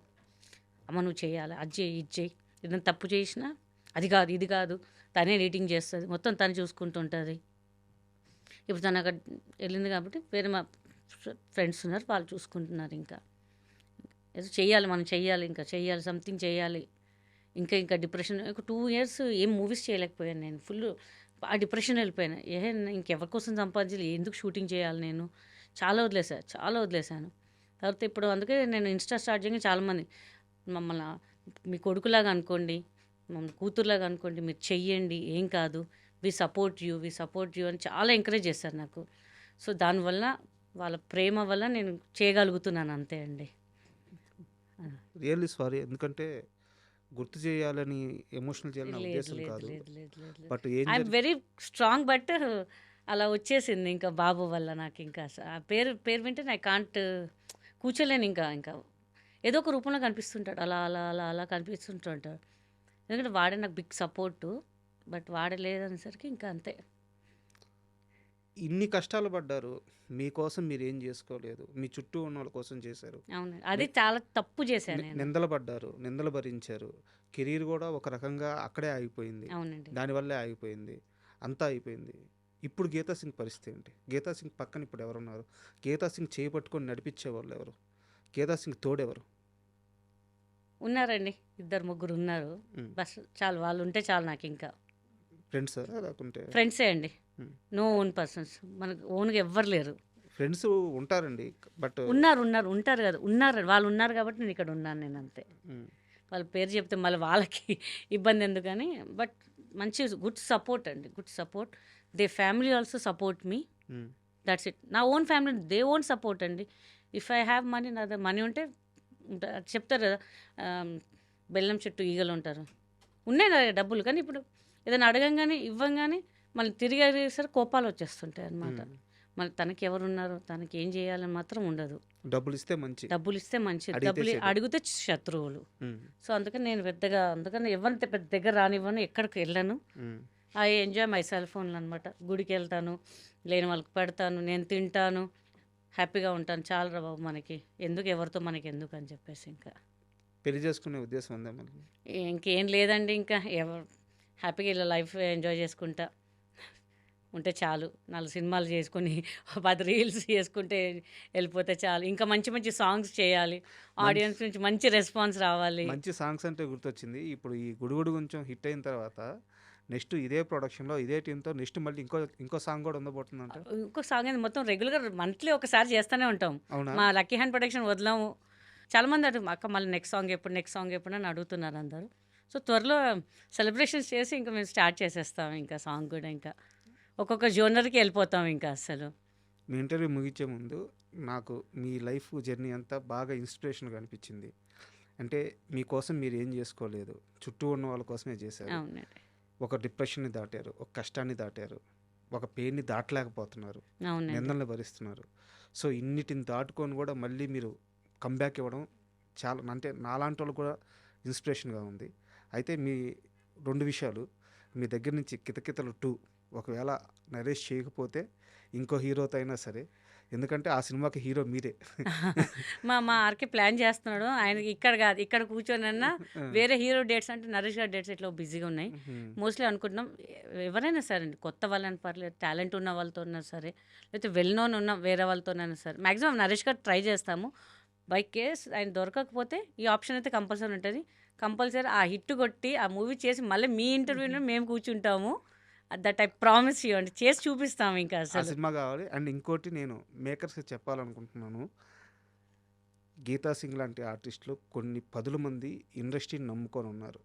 అమ్మ నువ్వు చేయాలి, అది చేయి ఇది చేయి, ఏదైనా తప్పు చేసినా అది కాదు ఇది కాదు, తనే ఎడిటింగ్ చేస్తుంది, మొత్తం తను చూసుకుంటుంటుంది. ఇప్పుడు తను అక్కడ వెళ్ళింది కాబట్టి వేరే మా ఫ్రెండ్స్ ఉన్నారు, వాళ్ళు చూసుకుంటున్నారు. ఇంకా ఏదో చెయ్యాలి, మనం చెయ్యాలి, ఇంకా చెయ్యాలి, సంథింగ్ చేయాలి. ఇంకా డిప్రెషన్. ఒక 2 years ఏం మూవీస్ చేయలేకపోయాను నేను. ఫుల్ ఆ డిప్రెషన్ వెళ్ళిపోయాను. ఇంకెవరి కోసం సంపాదించాలి, ఎందుకు షూటింగ్ చేయాలి నేను, చాలా వదిలేశాను. తర్వాత ఇప్పుడు అందుకే నేను ఇన్స్టా స్టార్ట్ చేయగా చాలామంది మమ్మల్ని మీ కొడుకులాగా అనుకోండి, మమ్మల్ని కూతురులాగా అనుకోండి, మీరు చెయ్యండి, ఏం కాదు, వి సపోర్ట్ యూ అని చాలా ఎంకరేజ్ చేశారు నాకు. సో దానివల్ల వాళ్ళ ప్రేమ వల్ల నేను చేయగలుగుతున్నాను అంతే అండి. Really sorry. ఎందుకంటే గుర్తు చేయాలని, ఎమోషనల్ చేయాలని నా లేదు ఉద్దేశం లేదు కాదు. లేదు లేదు లేదు బట్ ఏం ఐఎమ్ వెరీ స్ట్రాంగ్. బట్ అలా వచ్చేసింది ఇంకా బాబు వల్ల. నాకు ఇంకా ఆ పేరు వింటే ఐ కాంట్ కూర్చోలేను. ఇంకా ఏదో ఒక రూపంలో కనిపిస్తుంటాడు, అలా కనిపిస్తుంటాడు. ఎందుకంటే వాడే నాకు బిగ్ సపోర్టు. బట్ వాడలేదనేసరికి ఇంకా అంతే. ఇన్ని కష్టాలు పడ్డారు, మీకోసం మీరు ఏం చేసుకోలేదు, మీ చుట్టూ ఉన్న వాళ్ళ కోసం చేశారు. అవును, అది చాలా తప్పు చేశాను నేను. నిందలు పడ్డారు, నిందలు భరించారు. కెరీర్ కూడా ఒక రకంగా అక్కడే ఆగిపోయింది, అవునండి. దానివల్లే ఆగిపోయింది, అంతా అయిపోయింది. ఇప్పుడు గీతా సింగ్ పరిస్థితి ఏంటి? గీతా సింగ్ పక్కన ఇప్పుడు ఎవరున్నారు? గీతా సింగ్ చేయి పట్టుకొని నడిపించే వాళ్ళు ఎవరు? గీతా సింగ్ తోడెవరు? ఉన్నారండి, 2-3 ఉన్నారు. బస్ చాలు, వాళ్ళు ఉంటే చాలు నాకు. ఇంకా ఫ్రెండ్స్ లేకుంటే ఫ్రెండ్సే అండి, నో ఓన్ పర్సన్స్. మనకు ఓన్గా ఎవ్వరు లేరు. ఫ్రెండ్స్ ఉంటారండి, బట్ ఉంటారు కదా, వాళ్ళు ఉన్నారు కాబట్టి నేను ఇక్కడ ఉన్నాను. నేను అంతే. వాళ్ళ పేరు చెప్తే మళ్ళీ వాళ్ళకి ఇబ్బంది ఎందుకని. బట్ మంచి గుడ్ సపోర్ట్ అండి, good support. They family also support me, that's it. నా own family they own support అండి. ఇఫ్ ఐ హ్యావ్ మనీ, నా దగ్గర మనీ ఉంటే చెప్తారు కదా, బెల్లం చెట్టు ఈగలు ఉంటారు. ఉన్నాయి నా దగ్గర డబ్బులు, కానీ ఇప్పుడు ఏదైనా అడగంగానే ఇవ్వంగానే మళ్ళీ తిరిగి అడిగేసరికి కోపాలు వచ్చేస్తుంటాయి అన్నమాట. మళ్ళీ తనకి ఎవరున్నారు, తనకి ఏం చేయాలని మాత్రం ఉండదు. డబ్బులు ఇస్తే మంచి. డబ్బులు ఇస్తే మంచిది, అడిగితే డబ్బులు చెడు. అడిగితే శత్రువులు. ఉమ్, సో అందుకని నేను అందుకని ఎవరిని పెద్ద దగ్గర రానివ్వను, ఎక్కడికి వెళ్ళను. ఉమ్, ఐ ఎంజాయ్ మై సెల్ ఫోన్లు అనమాట. గుడికి వెళ్తాను, లేని వాళ్ళకి పెడతాను, నేను తింటాను, హ్యాపీగా ఉంటాను. చాలరా బాబు మనకి ఎందుకు, ఎవరితో మనకి ఎందుకు అని చెప్పేసి ఇంకా పెళ్లి చేసుకునే ఉద్దేశం ఉందా మళ్ళీ? ఇంకేం లేదండి. ఇంకా ఎవరు హ్యాపీగా ఇలా లైఫ్ ఎంజాయ్ చేసుకుంటా ఉంటే చాలు. 4 సినిమాలు చేసుకుని 10 రీల్స్ చేసుకుంటే వెళ్ళిపోతే చాలు. ఇంకా మంచి మంచి సాంగ్స్ చేయాలి, ఆడియన్స్ నుంచి మంచి రెస్పాన్స్ రావాలి. మంచి సాంగ్స్ అంటే గుర్తొచ్చింది. ఇప్పుడు ఈ గుడుగుడు కొంచెం హిట్ అయిన తర్వాత నెక్స్ట్ ఇదే ప్రొడక్షన్లో ఇదే టీంతో నెక్స్ట్ మళ్ళీ ఇంకో సాంగ్ కూడా ఉండబోతుందంట. ఇంకో సాంగ్ అనేది మొత్తం రెగ్యులర్గా మంత్లీ ఒకసారి చేస్తూనే ఉంటాం. అవునా? మా లక్కీ హ్యాండ్ ప్రొడక్షన్ వదలము. చాలామంది అక్క మళ్ళీ నెక్స్ట్ సాంగ్ ఎప్పుడు అని అడుగుతున్నారు అందరూ. సో త్వరలో సెలబ్రేషన్స్ చేసి ఇంకా మేము స్టార్ట్ చేసేస్తాం. ఇంకా సాంగ్ కూడా ఇంకా ఒక్కొక్క జోనర్కి వెళ్ళిపోతాం ఇంకా అసలు. మీ ఇంటర్వ్యూ ముగించే ముందు నాకు మీ లైఫ్ జర్నీ అంతా బాగా ఇన్స్పిరేషన్గా అనిపించింది. అంటే మీకోసం మీరు ఏం చేసుకోలేదు, చుట్టూ ఉన్న వాళ్ళ కోసమే చేశారు. అవునండి, ఒక డిప్రెషన్ని దాటారు, ఒక కష్టాన్ని దాటారు, ఒక పెయిన్ని దాటలేకపోతున్నారు, అవునండి. నిందల్ని భరిస్తున్నారు. సో ఇన్నిటిని దాటుకొని కూడా మళ్ళీ మీరు కంబ్యాక్ ఇవ్వడం చాలా, అంటే నాలాంటి వాళ్ళు కూడా ఇన్స్పిరేషన్గా ఉంది. అయితే మీ 2 విషయాలు, మీ దగ్గర నుంచి కితకితలు 2 ఒకవేళ నరేష్ చేయకపోతే ఇంకో హీరోతో అయినా సరే, ఎందుకంటే ఆ సినిమాకి హీరో మీరే. మా ఆర్కే ప్లాన్ చేస్తున్నాడు. ఆయనకి ఇక్కడ కాదు, ఇక్కడ కూర్చొనన్నా వేరే హీరో డేట్స్ అంటే నరేష్ గారి డేట్స్ ఇట్లా బిజీగా ఉన్నాయి. మోస్ట్లీ అనుకుంటున్నాం ఎవరైనా సరే అండి, కొత్త వాళ్ళని పర్లేదు, టాలెంట్ ఉన్న వాళ్ళతో ఉన్నా సరే, లేకపోతే వెల్ నోన్ ఉన్న వేరే వాళ్ళతోనైనా సరే, మ్యాక్సిమం నరేష్ గారు ట్రై చేస్తాము. బై కేస్ ఆయన దొరకకపోతే ఈ ఆప్షన్ అయితే కంపల్సరీ ఉంటుంది. కంపల్సరీ ఆ హిట్ కొట్టి ఆ మూవీ చేసి మళ్ళీ మీ ఇంటర్వ్యూలో మేము కూర్చుంటాము. దట్ ఐ ప్రామిస్ యూ అండి, చేసి చూపిస్తాము ఇంకా ఆ అసలు. సినిమా కావాలి. అండ్ ఇంకోటి నేను మేకర్స్కి చెప్పాలనుకుంటున్నాను, గీతా సింగ్ లాంటి ఆర్టిస్టులు కొన్ని 10 మంది ఇండస్ట్రీని నమ్ముకొని ఉన్నారు.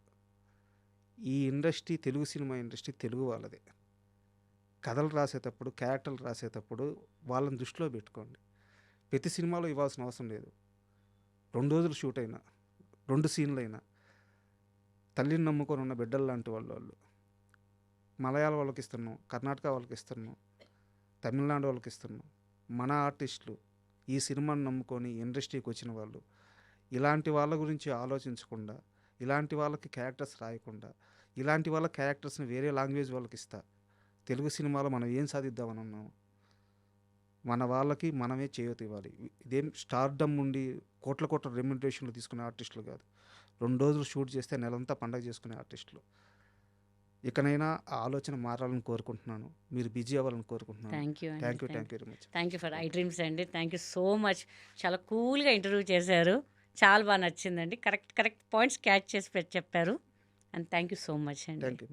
ఈ industry, Telugu cinema industry Telugu వాళ్ళదే. కథలు రాసేటప్పుడు, క్యారెక్టర్లు రాసేటప్పుడు వాళ్ళని దృష్టిలో పెట్టుకోండి. ప్రతి సినిమాలో ఇవ్వాల్సిన అవసరం లేదు. 2 రోజులు షూట్ అయినా, 2 సీన్లు అయినా, తల్లిని నమ్ముకొని ఉన్న బిడ్డలు లాంటి వాళ్ళు. మలయాళ వాళ్ళకి ఇస్తున్నాం, కర్ణాటక వాళ్ళకి ఇస్తున్నాం, తమిళనాడు వాళ్ళకి ఇస్తున్నాం. మన ఆర్టిస్టులు ఈ సినిమాని నమ్ముకొని ఇండస్ట్రీకి వచ్చిన వాళ్ళు, ఇలాంటి వాళ్ళ గురించి ఆలోచించకుండా, ఇలాంటి వాళ్ళకి క్యారెక్టర్స్ రాయకుండా, ఇలాంటి వాళ్ళ క్యారెక్టర్స్ని వేరే లాంగ్వేజ్ వాళ్ళకి ఇస్తా. తెలుగు సినిమాలో మనం ఏం సాధిద్దామని ఉన్నాము, మన వాళ్ళకి మనమే చేయూత ఇవ్వాలి. ఇదేం స్టార్డమ్ ఉండి కోట్ల రెమ్యునరేషన్లు తీసుకునే ఆర్టిస్టులు కాదు. 2 రోజులు షూట్ చేస్తే నెలంతా పండగ చేసుకునే ఆర్టిస్టులు. ఇకనైనా ఆ ఆలోచన మారాలని కోరుకుంటున్నాను. మీరు బిజీ అవ్వాలని కోరుకుంటున్నాను. Thank you thank you very much. Thank you for iDreams అండి. Thank you so much. చాలా కూల్గా ఇంటర్వ్యూ చేశారు, చాలా బాగా నచ్చిందండి. కరెక్ట్ పాయింట్స్ క్యాచ్ చేసి చెప్పారు. And thank you so much అండి. Thank you.